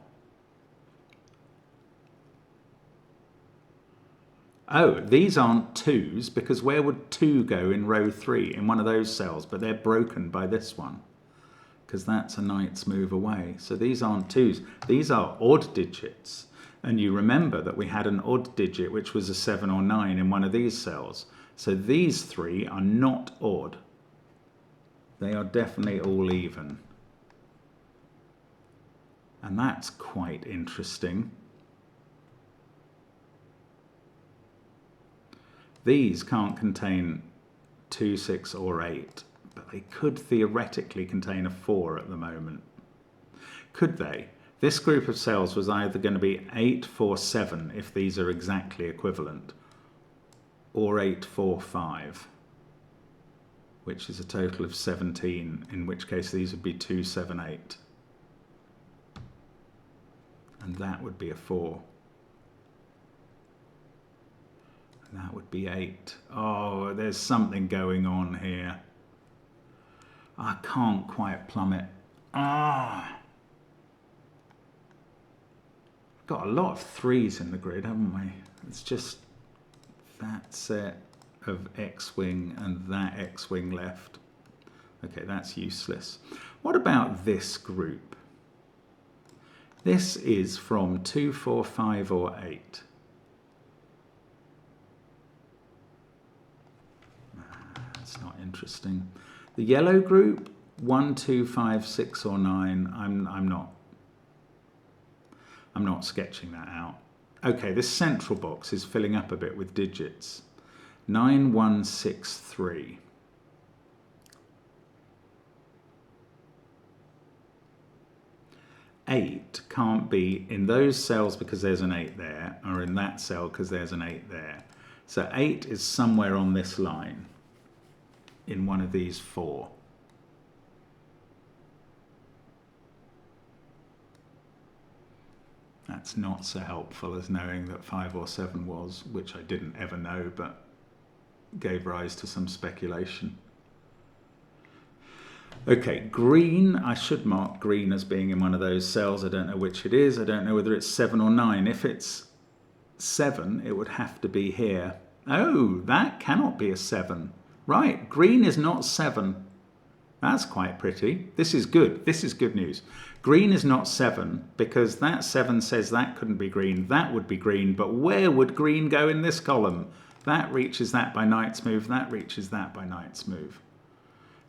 oh, these aren't 2s, because where would 2 go in row 3? In one of those cells, but they're broken by this one, because that's a knight's move away. So these aren't 2s. These are odd digits. And you remember that we had an odd digit, which was a 7 or 9 in one of these cells. So these 3 are not odd. They are definitely all even. And that's quite interesting. These can't contain 2, 6 or 8, but they could theoretically contain a 4 at the moment. Could they? This group of cells was either going to be 8, 4, 7 if these are exactly equivalent, or 8, 4, 5, which is a total of 17, in which case these would be 2, 7, 8. And that would be a 4. And that would be 8. Oh, there's something going on here. I can't quite plumb it. Ah. Got a lot of 3s in the grid, haven't we? It's just that set of X-wing and that X-wing left. Okay, that's useless. What about this group? This is from 2, 4, 5 or 8. That's not interesting. The yellow group, 1, 2, 5, 6 or 9. I'm not sketching that out. Okay, this central box is filling up a bit with digits. 9, 1, 6, 3. Eight can't be in those cells because there's an 8 there, or in that cell because there's an 8 there. So 8 is somewhere on this line in one of these 4. That's not so helpful as knowing that 5 or 7 was, which I didn't ever know, but gave rise to some speculation. Okay, green, I should mark green as being in one of those cells. I don't know which it is. I don't know whether it's 7 or 9. If it's 7, it would have to be here. Oh, that cannot be a 7. Right, green is not 7. That's quite pretty. This is good. This is good news. Green is not 7 because that 7 says that couldn't be green. That would be green, but where would green go in this column? That reaches that by knight's move. That reaches that by knight's move.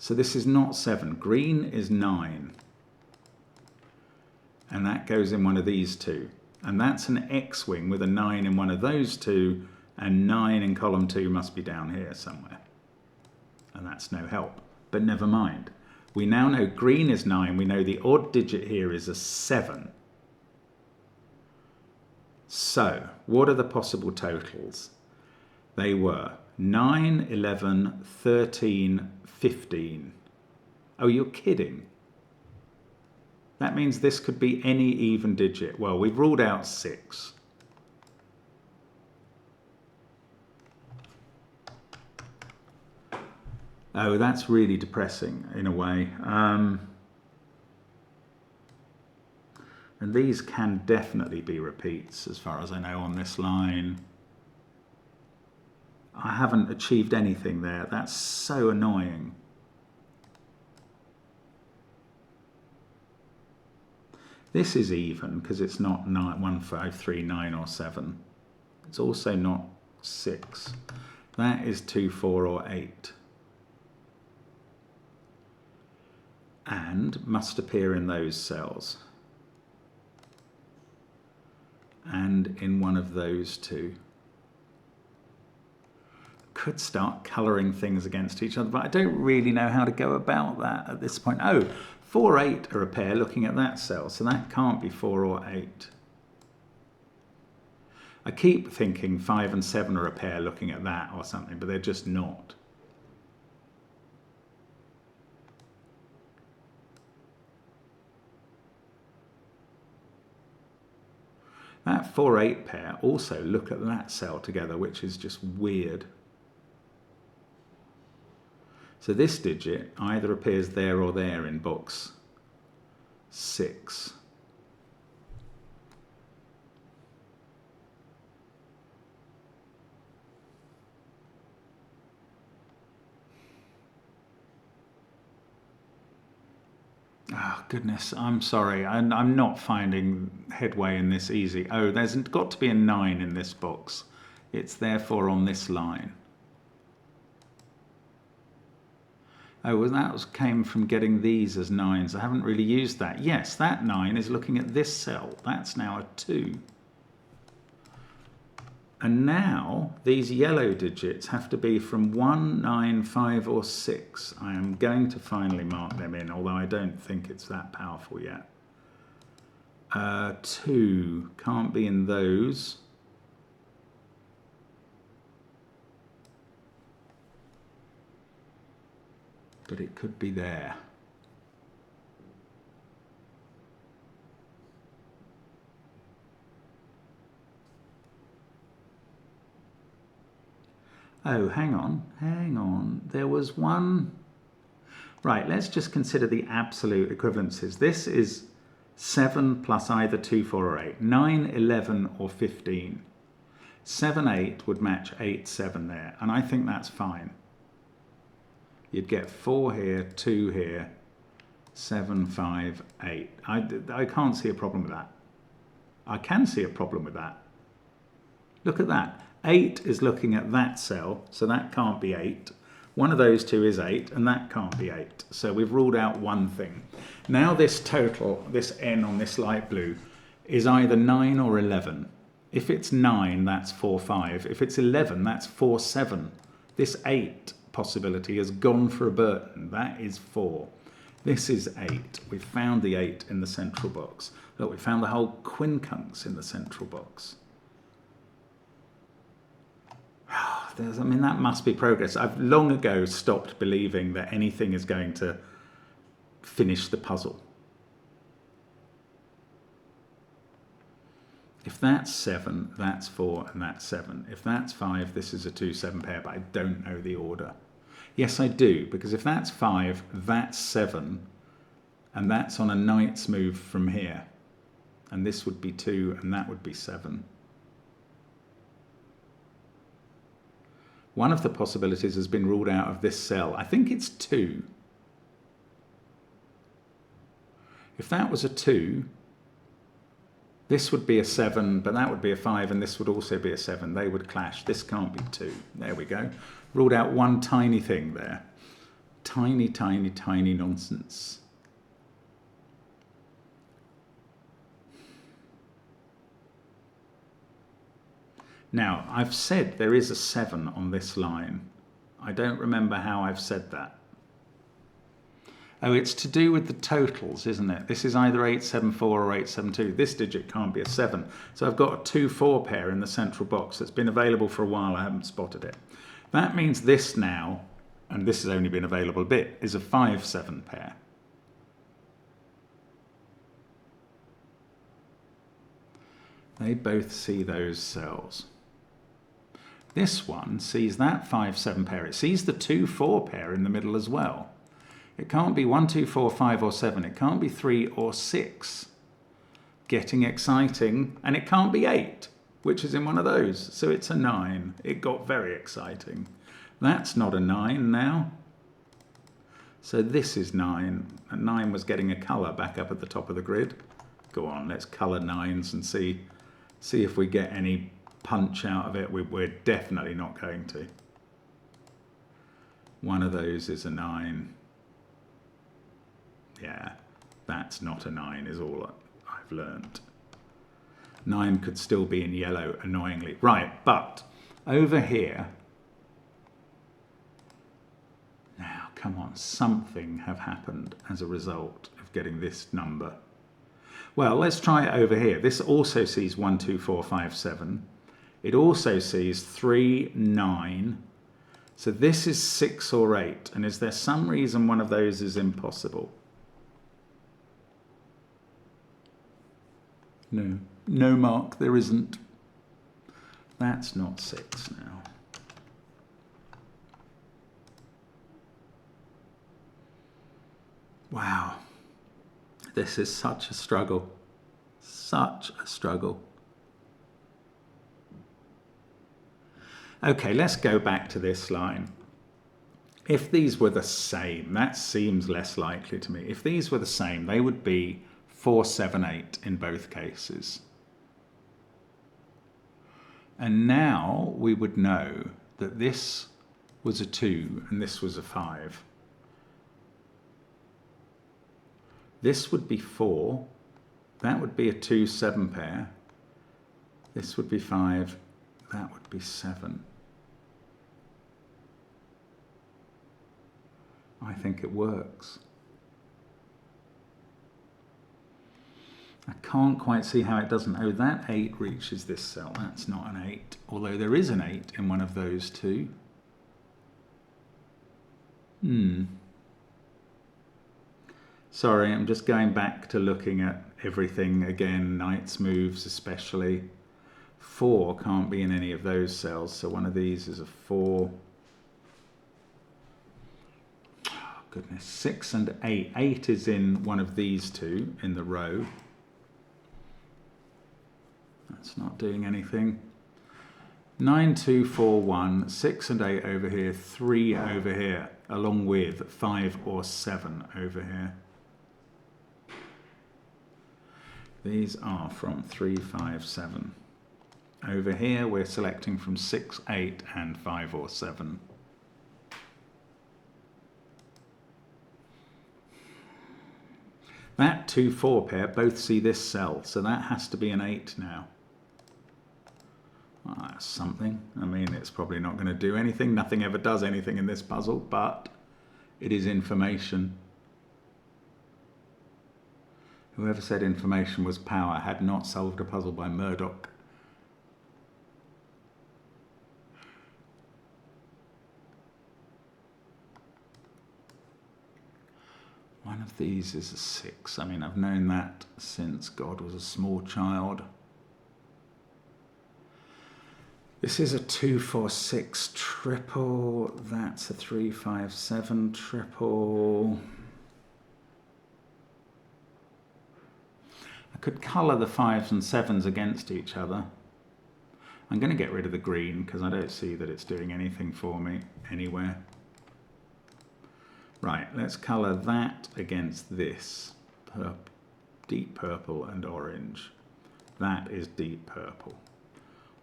So this is not 7. Green is 9. And that goes in one of these two. And that's an X-wing with a 9 in one of those two, and 9 in column 2 must be down here somewhere. And that's no help. But never mind. We now know green is 9. We know the odd digit here is a 7. So, what are the possible totals? They were 9, 11, 13, 15. Oh, you're kidding. That means this could be any even digit. Well, we've ruled out 6. Oh, that's really depressing in a way. And these can definitely be repeats as far as I know on this line. I haven't achieved anything there. That's so annoying. This is even because it's not 9, 1, 5, 3, 9 or 7. It's also not 6. That is 2, 4 or 8. And must appear in those cells. And in one of those two. Could start colouring things against each other, but I don't really know how to go about that at this point. Oh, 4, 8 are a pair looking at that cell, so that can't be 4 or 8. I keep thinking 5 and 7 are a pair looking at that or something, but they're just not. That 4, 8 pair also look at that cell together, which is just weird. So this digit either appears there or there in box 6. Oh, goodness, I'm sorry. I'm not finding headway in this easy. Oh, there's got to be a 9 in this box. It's therefore on this line. Oh, well, that came from getting these as 9s. I haven't really used that. Yes, that 9 is looking at this cell. That's now a 2. And now these yellow digits have to be from 1, 9, 5 or 6. I am going to finally mark them in, although I don't think it's that powerful yet. 2 can't be in those. But it could be there. Oh, hang on. There was one. Right, let's just consider the absolute equivalencies. This is 7 plus either 2, 4 or 8. 9, 11 or 15. 7, 8 would match 8, 7 there. And I think that's fine. You'd get 4 here, 2 here, 7, 5, 8. I can't see a problem with that. I can see a problem with that. Look at that. 8 is looking at that cell, so that can't be 8. One of those two is 8, and that can't be 8. So we've ruled out one thing. Now this total, this n on this light blue, is either 9 or 11. If it's 9, that's 4, 5. If it's 11, that's 4, 7. This 8 possibility has gone for a Burton. That is 4. This is 8. We've found the 8 in the central box. Look, we found the whole quincunx in the central box. I mean, that must be progress. I've long ago stopped believing that anything is going to finish the puzzle. If that's 7, that's 4, and that's 7. If that's 5, this is a 2-7 pair, but I don't know the order. Yes, I do, because if that's 5, that's 7, and that's on a knight's move from here. And this would be 2, and that would be 7. One of the possibilities has been ruled out of this cell. I think it's 2. If that was a 2, this would be a 7, but that would be a 5, and this would also be a 7. They would clash. This can't be 2. There we go. Ruled out one tiny thing there. Tiny, tiny, tiny nonsense. Now, I've said there is a 7 on this line. I don't remember how I've said that. Oh, it's to do with the totals, isn't it? This is either 874 or 872. This digit can't be a 7. So I've got a 2-4 pair in the central box that's been available for a while. I haven't spotted it. That means this now, and this has only been available a bit, is a 5-7 pair. They both see those cells. This one sees that 5-7 pair. It sees the 2-4 pair in the middle as well. It can't be 1, 2, 4, 5 or 7. It can't be 3 or 6. Getting exciting. And it can't be 8, which is in one of those. So it's a 9. It got very exciting. That's not a 9 now. So this is 9. And 9 was getting a colour back up at the top of the grid. Go on, let's colour 9s and see if we get any punch out of it. We're definitely not going to. One of those is a 9. Yeah, that's not a 9 is all I've learned. 9 could still be in yellow, annoyingly. Right, but over here, now come on, something have happened as a result of getting this number. Well, let's try it over here. This also sees 1, 2, 4, 5, 7. It also sees 3, 9. So this is 6 or 8. And is there some reason one of those is impossible? No. No, Mark, there isn't. That's not 6 now. Wow. This is such a struggle. Such a struggle. Okay, let's go back to this line. If these were the same, that seems less likely to me. If these were the same, they would be 4, 7, 8 in both cases. And now we would know that this was a 2 and this was a 5. This would be 4. That would be a 2-7 pair. This would be 5. That would be 7. I think it works. I can't quite see how it doesn't. Oh, that 8 reaches this cell. That's not an 8, although there is an 8 in one of those two. Sorry, I'm just going back to looking at everything again, knight's moves especially. 4 can't be in any of those cells, so one of these is a 4. Oh, goodness, 6 and 8. 8 is in one of these two in the row. That's not doing anything. 9, 2, 4, 1, 6 and 8 over here, 3 over here, along with 5 or 7 over here. These are from 3, 5, 7. Over here we're selecting from 6, 8 and 5 or 7. That 2, 4 pair both see this cell, so that has to be an 8 now. Well, that's something. I mean, it's probably not going to do anything. Nothing ever does anything in this puzzle, but it is information. Whoever said information was power had not solved a puzzle by Murdoch. One of these is a 6. I mean, I've known that since God was a small child. This is a 2, 4, 6 triple. That's a 3, 5, 7 triple. I could colour the 5s and 7s against each other. I'm going to get rid of the green because I don't see that it's doing anything for me anywhere. Right, let's colour that against this. Deep purple and orange. That is deep purple.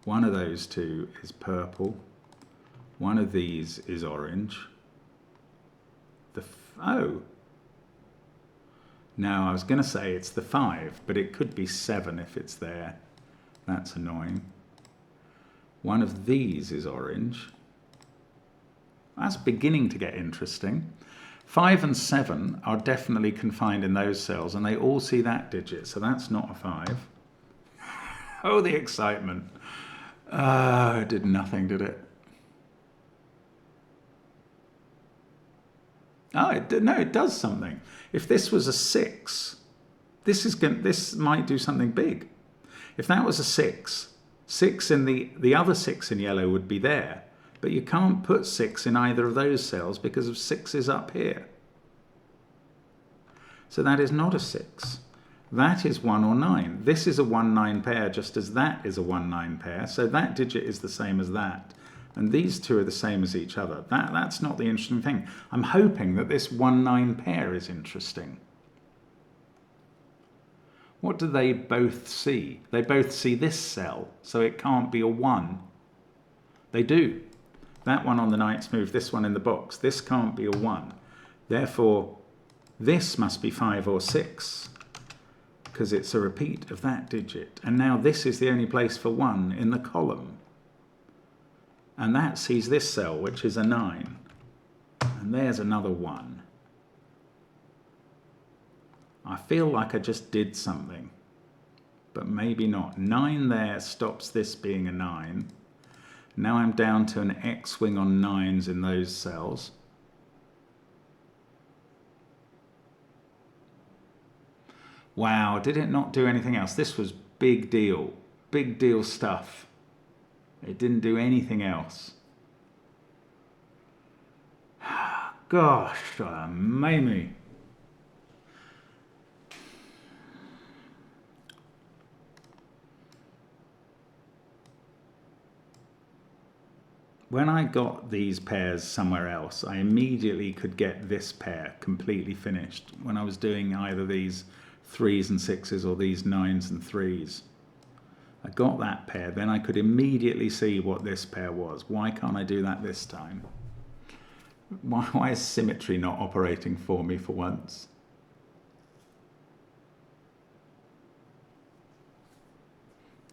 One of those two is purple. One of these is orange. Oh! No, I was going to say it's the 5, but it could be 7 if it's there. That's annoying. One of these is orange. That's beginning to get interesting. 5 and 7 are definitely confined in those cells, and they all see that digit, so that's not a 5. Oh, the excitement. It did nothing, did it? Oh, it does something. If this was a 6, this might do something big. If that was a 6, 6 in the other 6 in yellow would be there. But you can't put 6 in either of those cells because of 6 is up here. So that is not a 6. That is 1 or 9. This is a 1-9 pair, just as that is a 1-9 pair. So that digit is the same as that. And these two are the same as each other. That's not the interesting thing. I'm hoping that this 1-9 pair is interesting. What do they both see? They both see this cell, so it can't be a 1. They do. That one on the knight's move, this one in the box. This can't be a 1. Therefore, this must be 5 or 6, because it's a repeat of that digit. And now this is the only place for 1 in the column. And that sees this cell, which is a 9. And there's another 1. I feel like I just did something, but maybe not. 9 there stops this being a 9. Now I'm down to an X-wing on 9s in those cells. Wow, did it not do anything else? This was big deal stuff. It didn't do anything else. Gosh, Mamie. When I got these pairs somewhere else, I immediately could get this pair completely finished when I was doing either these 3s and 6s or these 9s and 3s. I got that pair, then I could immediately see what this pair was. Why can't I do that this time? Why is symmetry not operating for me for once?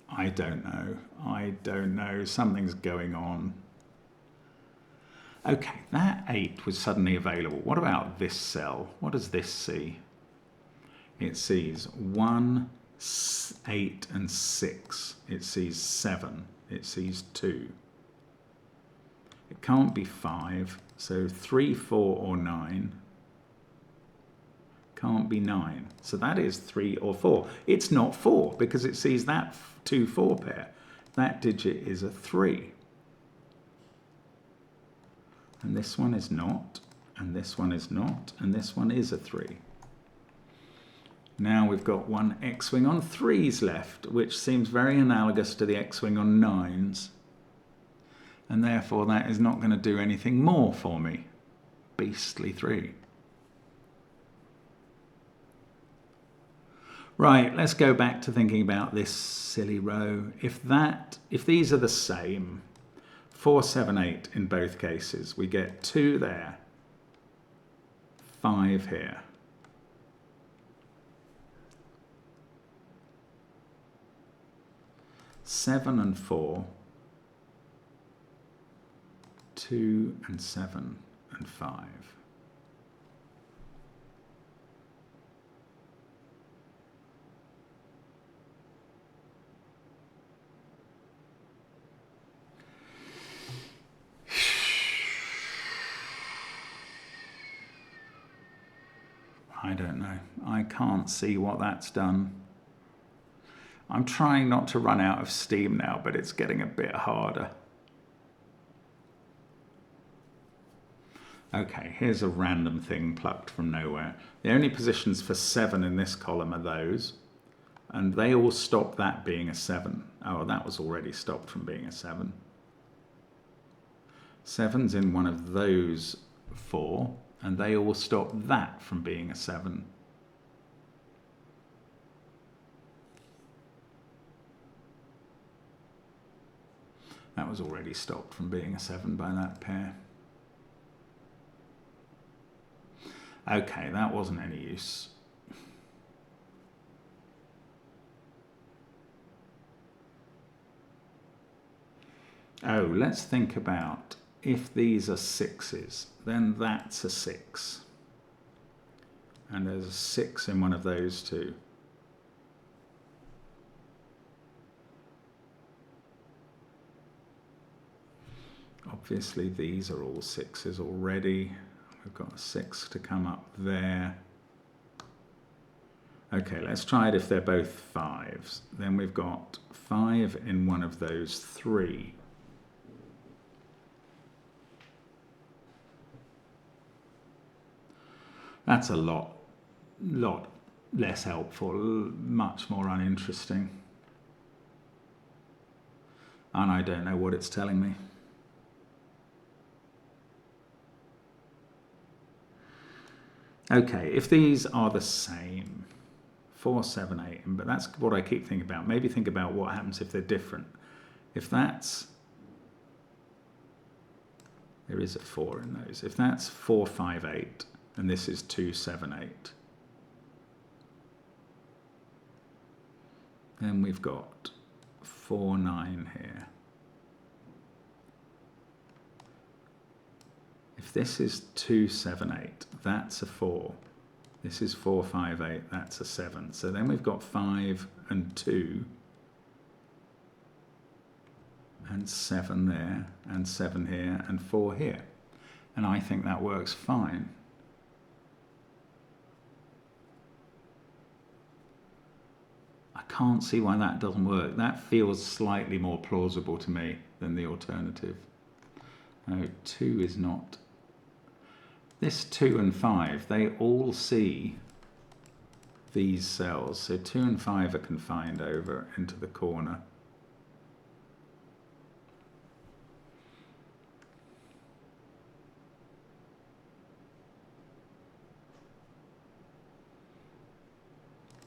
I don't know. I don't know. Something's going on. Okay, that 8 was suddenly available. What about this cell? What does this see? It sees 1, 8 and 6. It sees 7. It sees 2. It can't be 5. So 3, 4 or 9. Can't be 9. So that is 3 or 4. It's not 4 because it sees that 2, 4 pair. that digit is a 3. And this one is not, and this one is not, and this one is a 3. Now we've got one X-wing on 3s left, which seems very analogous to the X-wing on 9s. And therefore that is not going to do anything more for me. Beastly 3. Right, let's go back to thinking about this silly row. If these are the same, 4, 7, 8 in both cases, we get 2 there, 5 here. Seven and 4, 2 and 7 and 5. I don't know. I can't see what that's done. I'm trying not to run out of steam now, but it's getting a bit harder. Okay, here's a random thing plucked from nowhere. The only positions for 7 in this column are those, and they all stop that being a 7. Oh, that was already stopped from being a 7. 7's in one of those 4, and they all stop that from being a 7. That was already stopped from being a 7 by that pair. Okay, that wasn't any use. Oh, let's think about if these are 6s, then that's a 6. And there's a 6 in one of those two. Obviously these are all 6s already. We've got a 6 to come up there. Okay, let's try it if they're both 5s. Then we've got 5 in one of those 3. That's a lot less helpful, much more uninteresting. And I don't know what it's telling me. Okay, if these are the same, 4, 7, 8, but that's what I keep thinking about. Maybe think about what happens if they're different. If that's, there is a 4 in those. If that's 4, 5, 8, and this is 2, 7, 8, then we've got 4, 9 here. If this is 2, 7, 8, that's a 4. This is 4, 5, 8, that's a 7. So then we've got 5 and 2, and 7 there, and 7 here, and 4 here. And I think that works fine. I can't see why that doesn't work. That feels slightly more plausible to me than the alternative. No, 2 is not. This 2 and 5, they all see these cells. So 2 and 5 are confined over into the corner.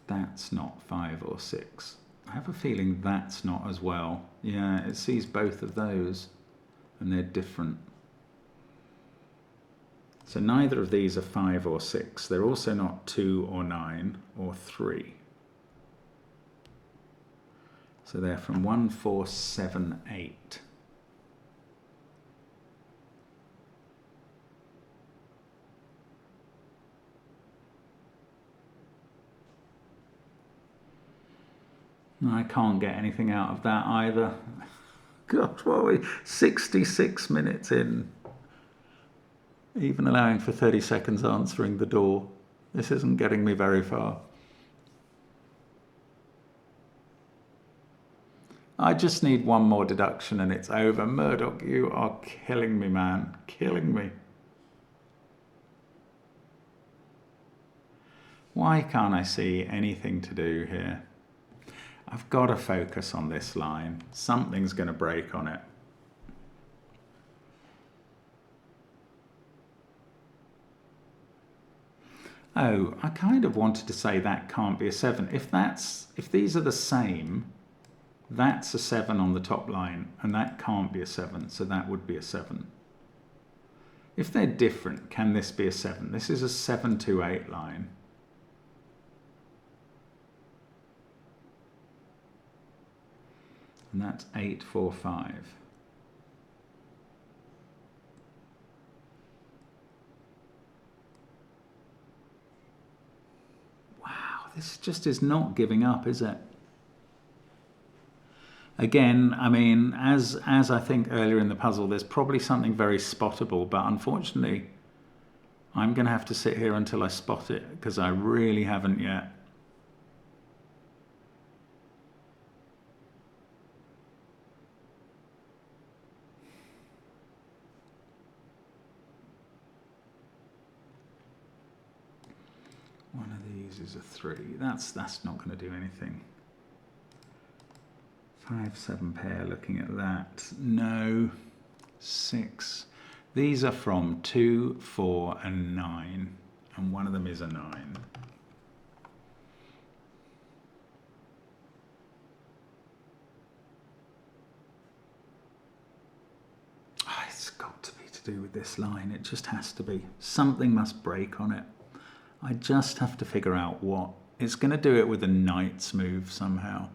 That's not 5 or 6. I have a feeling that's not as well. Yeah, it sees both of those, and they're different. So neither of these are 5 or 6. They're also not 2 or 9 or 3. So they're from 1, 4, 7, 8. I can't get anything out of that either. Gosh, what are we? 66 minutes in. Even allowing for 30 seconds answering the door. This isn't getting me very far. I just need one more deduction and it's over. Murdoch, you are killing me, man. Killing me. Why can't I see anything to do here? I've got to focus on this line. Something's going to break on it. Oh, I kind of wanted to say that can't be a 7. If these are the same, that's a 7 on the top line, and that can't be a 7, so that would be a 7. If they're different, can this be a 7? This is a 728 line. And that's 845. Wow, this just is not giving up, is it? Again, I mean, as I think earlier in the puzzle, there's probably something very spottable, but unfortunately, I'm going to have to sit here until I spot it, because I really haven't yet. One of these is a 3. That's not going to do anything. 5-7 pair, looking at that. No. 6. These are from 2, 4, and 9. And one of them is a 9. Oh, it's got to be to do with this line. It just has to be. Something must break on it. I just have to figure out what. It's going to do it with a knight's move somehow.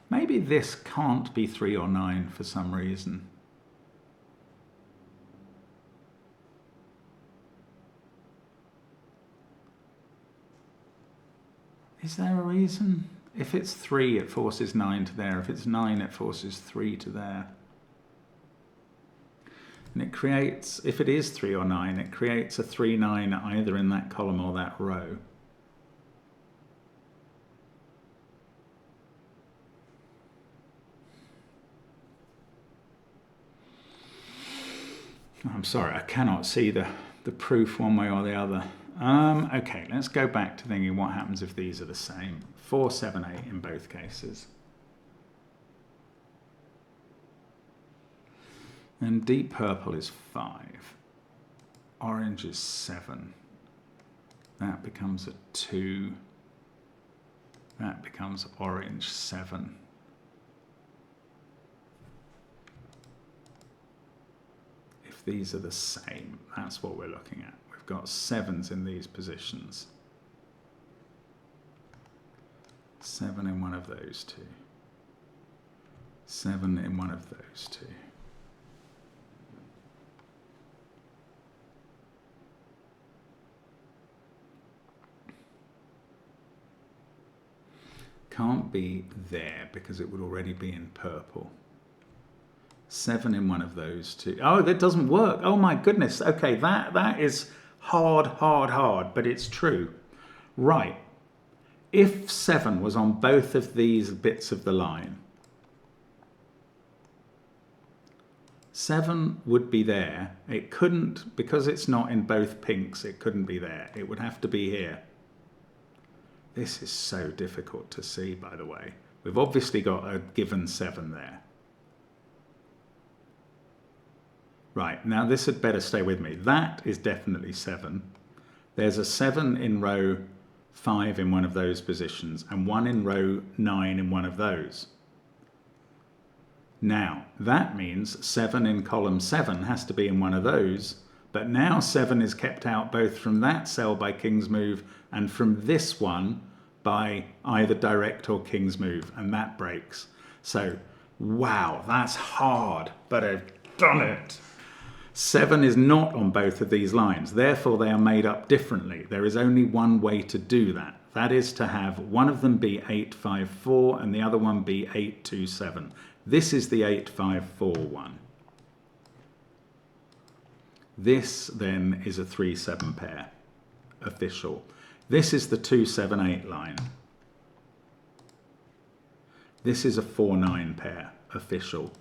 Maybe this can't be 3 or 9 for some reason. Is there a reason? If it's 3, it forces 9 to there. If it's 9, it forces 3 to there. And it creates, if it is 3 or 9, it creates a 3-9 either in that column or that row. I'm sorry, I cannot see the proof one way or the other. Okay, let's go back to thinking what happens if these are the same. 4, 7, 8 in both cases. And deep purple is 5. Orange is 7. That becomes a 2. That becomes orange 7. If these are the same, that's what we're looking at. We've got 7s in these positions. 7 in one of those two. 7 in one of those two. Can't be there because it would already be in purple. 7 in one of those two. Oh, that doesn't work. Oh my goodness. Okay, that is hard, but it's true. Right. If 7 was on both of these bits of the line, 7 would be there. It couldn't, because it's not in both pinks, it couldn't be there. It would have to be here. This is so difficult to see, by the way. We've obviously got a given 7 there. Right, now this had better stay with me. That is definitely 7. There's a 7 in row 5 in one of those positions and 1 in row 9 in one of those. Now, that means 7 in column 7 has to be in one of those, but now 7 is kept out both from that cell by King's Move and from this one by either direct or King's Move, and that breaks. So, wow, that's hard, but I've done it. 7 is not on both of these lines, therefore they are made up differently. There is only one way to do that. That is to have one of them be 854 and the other one be 827. This is the 854 one. This then is a 3-7 pair, official. This is the 278 line. This is a 4-9 pair, official.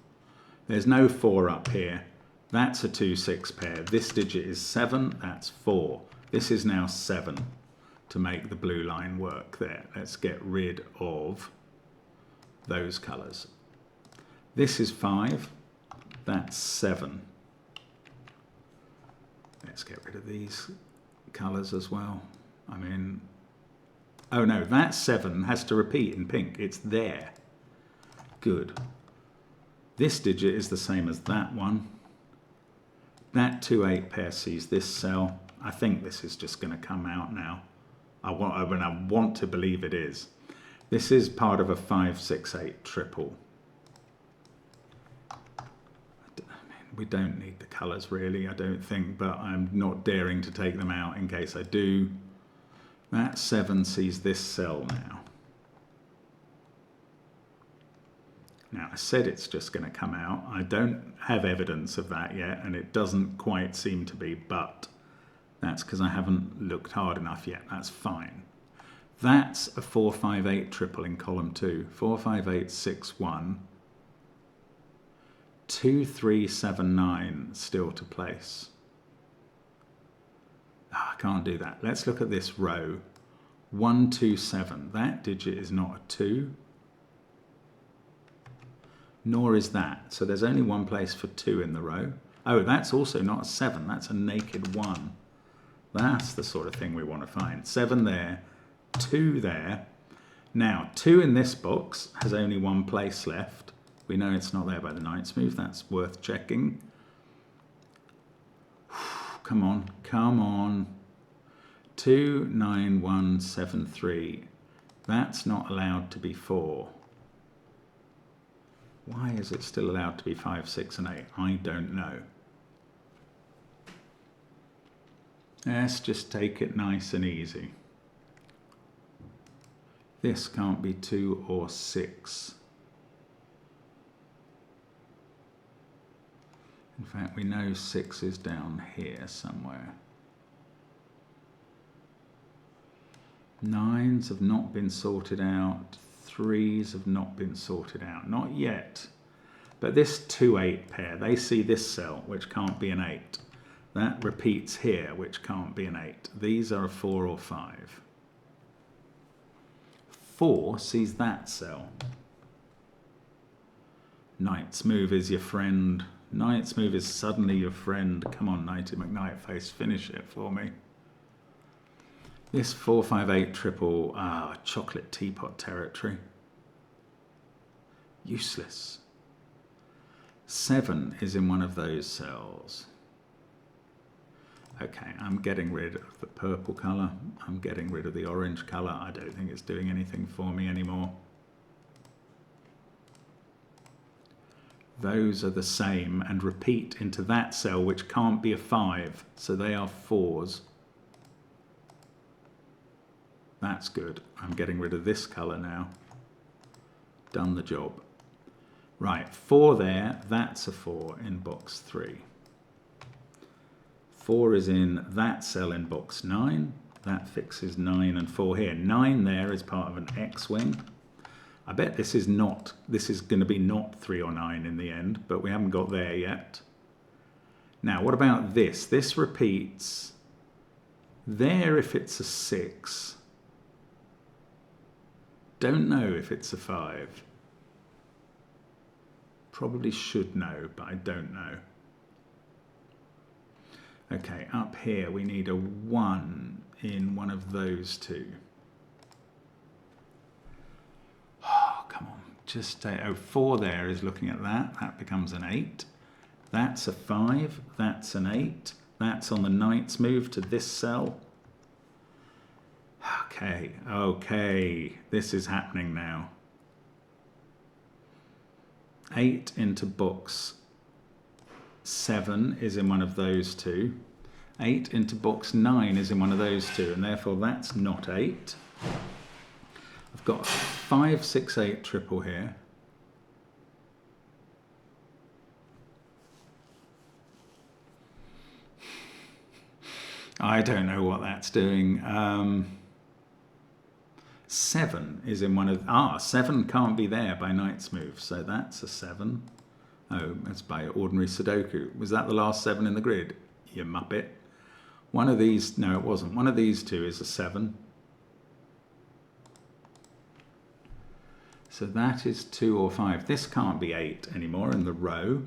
There's no 4 up here. That's a 2-6 pair. This digit is 7, that's 4. This is now 7 to make the blue line work there. Let's get rid of those colours. This is 5, that's 7. Let's get rid of these colours as well. I mean, oh no, that 7 has to repeat in pink. It's there. Good. This digit is the same as that one. That 2-8 pair sees this cell. I think this is just going to come out now. I want to believe it is. This is part of a 5-6-8 triple. We don't need the colours really, I don't think, but I'm not daring to take them out in case I do. That 7 sees this cell now. Now, I said it's just going to come out. I don't have evidence of that yet, and it doesn't quite seem to be, but that's because I haven't looked hard enough yet. That's fine. That's a 4-5-8 triple in column 2. 4-5-8-6-1. 2-3-7-9 still to place. I can't do that. Let's look at this row. 1-2-7. That digit is not a 2. Nor is that. So there's only one place for 2 in the row. Oh, that's also not a 7. That's a naked 1. That's the sort of thing we want to find. 7 there, 2 there. Now, 2 in this box has only one place left. We know it's not there by the Knight's move. That's worth checking. Come on, come on. 2, 9, 1, 7, 3. That's not allowed to be 4. Why is it still allowed to be 5, 6, and 8? I don't know. Let's just take it nice and easy. This can't be 2 or 6. In fact, we know 6 is down here somewhere. 9s have not been sorted out. 3s have not been sorted out. Not yet. But this 2-8 pair, they see this cell, which can't be an 8. That repeats here, which can't be an 8. These are a 4 or 5. 4 sees that cell. Knight's move is your friend. Knight's move is suddenly your friend. Come on, Knighty McKnightface, finish it for me. This 4-5-8 triple, chocolate teapot territory. Useless. 7 is in one of those cells. Okay, I'm getting rid of the purple colour. I'm getting rid of the orange colour. I don't think it's doing anything for me anymore. Those are the same and repeat into that cell, which can't be a 5, so they are 4s. That's good. I'm getting rid of this colour now. Done the job. Right, 4 there, that's a 4 in box 3. 4 is in that cell in box 9. That fixes 9 and 4 here. 9 there is part of an X-wing. I bet this is going to be not 3 or 9 in the end, but we haven't got there yet. Now, what about this? This repeats there if it's a 6. Don't know if it's a 5. Probably should know, but I don't know. Okay, up here we need a 1 in one of those two. Oh, come on. Just 4 there is looking at that. That becomes an 8. That's a 5. That's an 8. That's on the Knight's move to this cell. Okay, okay. This is happening now. 8 into box 7 is in one of those two. 8 into box 9 is in one of those two, and therefore that's not 8. I've got 5, 6, 8 triple here. I don't know what that's doing. 7 is in one of... 7 can't be there by knight's move, so that's a 7. Oh, that's by ordinary Sudoku. Was that the last 7 in the grid? You muppet. One of these... No, it wasn't. One of these two is a 7. So that is 2 or 5. This can't be 8 anymore in the row.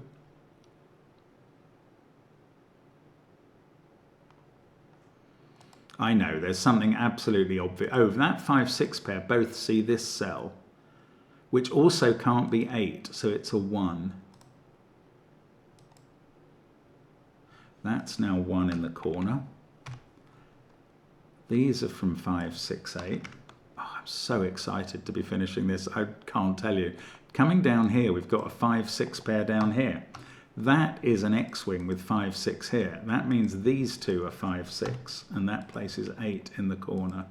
I know, there's something absolutely obvious. Oh, that 5, 6 pair both see this cell, which also can't be 8, so it's a 1. That's now 1 in the corner. These are from 5, 6, 8. Oh, I'm so excited to be finishing this. I can't tell you. Coming down here, we've got a 5, 6 pair down here. That is an X-wing with 5, 6 here. That means these two are 5, 6, and that places 8 in the corner.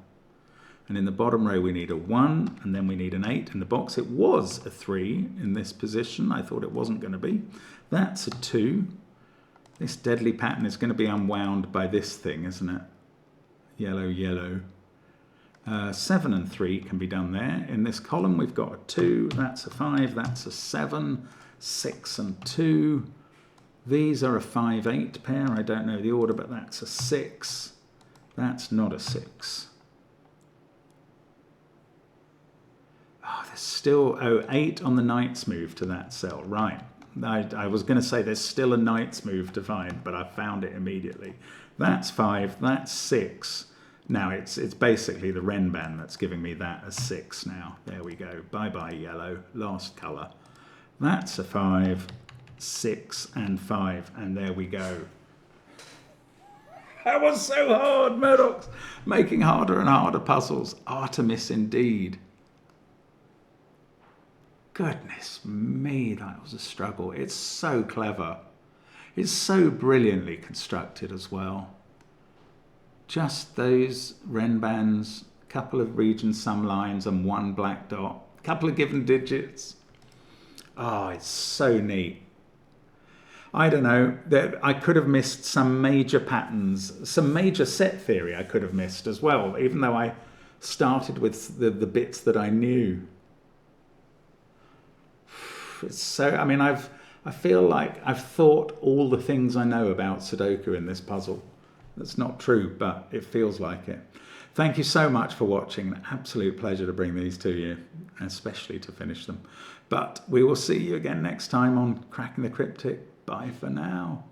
And in the bottom row we need a 1, and then we need an 8 in the box. It was a 3 in this position. I thought it wasn't going to be. That's a 2. This deadly pattern is going to be unwound by this thing, isn't it? Yellow, yellow. 7 and 3 can be done there. In this column we've got a 2, that's a 5, that's a 7, 6 and 2. These are a 5, 8 pair. I don't know the order, but that's a 6. That's not a 6. Oh, there's still 8 on the knight's move to that cell. Right. I was going to say there's still a knight's move to find, but I found it immediately. That's 5. That's 6. Now it's basically the renban that's giving me that as 6 now. There we go. Bye-bye yellow. Last colour. That's a 5, 6 and 5, and there we go. That was so hard, Murdoch's making harder and harder puzzles. Artemis indeed. Goodness me, that was a struggle. It's so clever. It's so brilliantly constructed as well. Just those renbans, a couple of region sum lines and 1 black dot, a couple of given digits. Oh, it's so neat. I don't know, I could have missed some major patterns, some major set theory I could have missed as well, even though I started with the bits that I knew. It's so, I mean, I feel like I've thought all the things I know about Sudoku in this puzzle. That's not true, but it feels like it. Thank you so much for watching. An absolute pleasure to bring these to you, especially to finish them. But we will see you again next time on Cracking the Cryptic. Bye for now.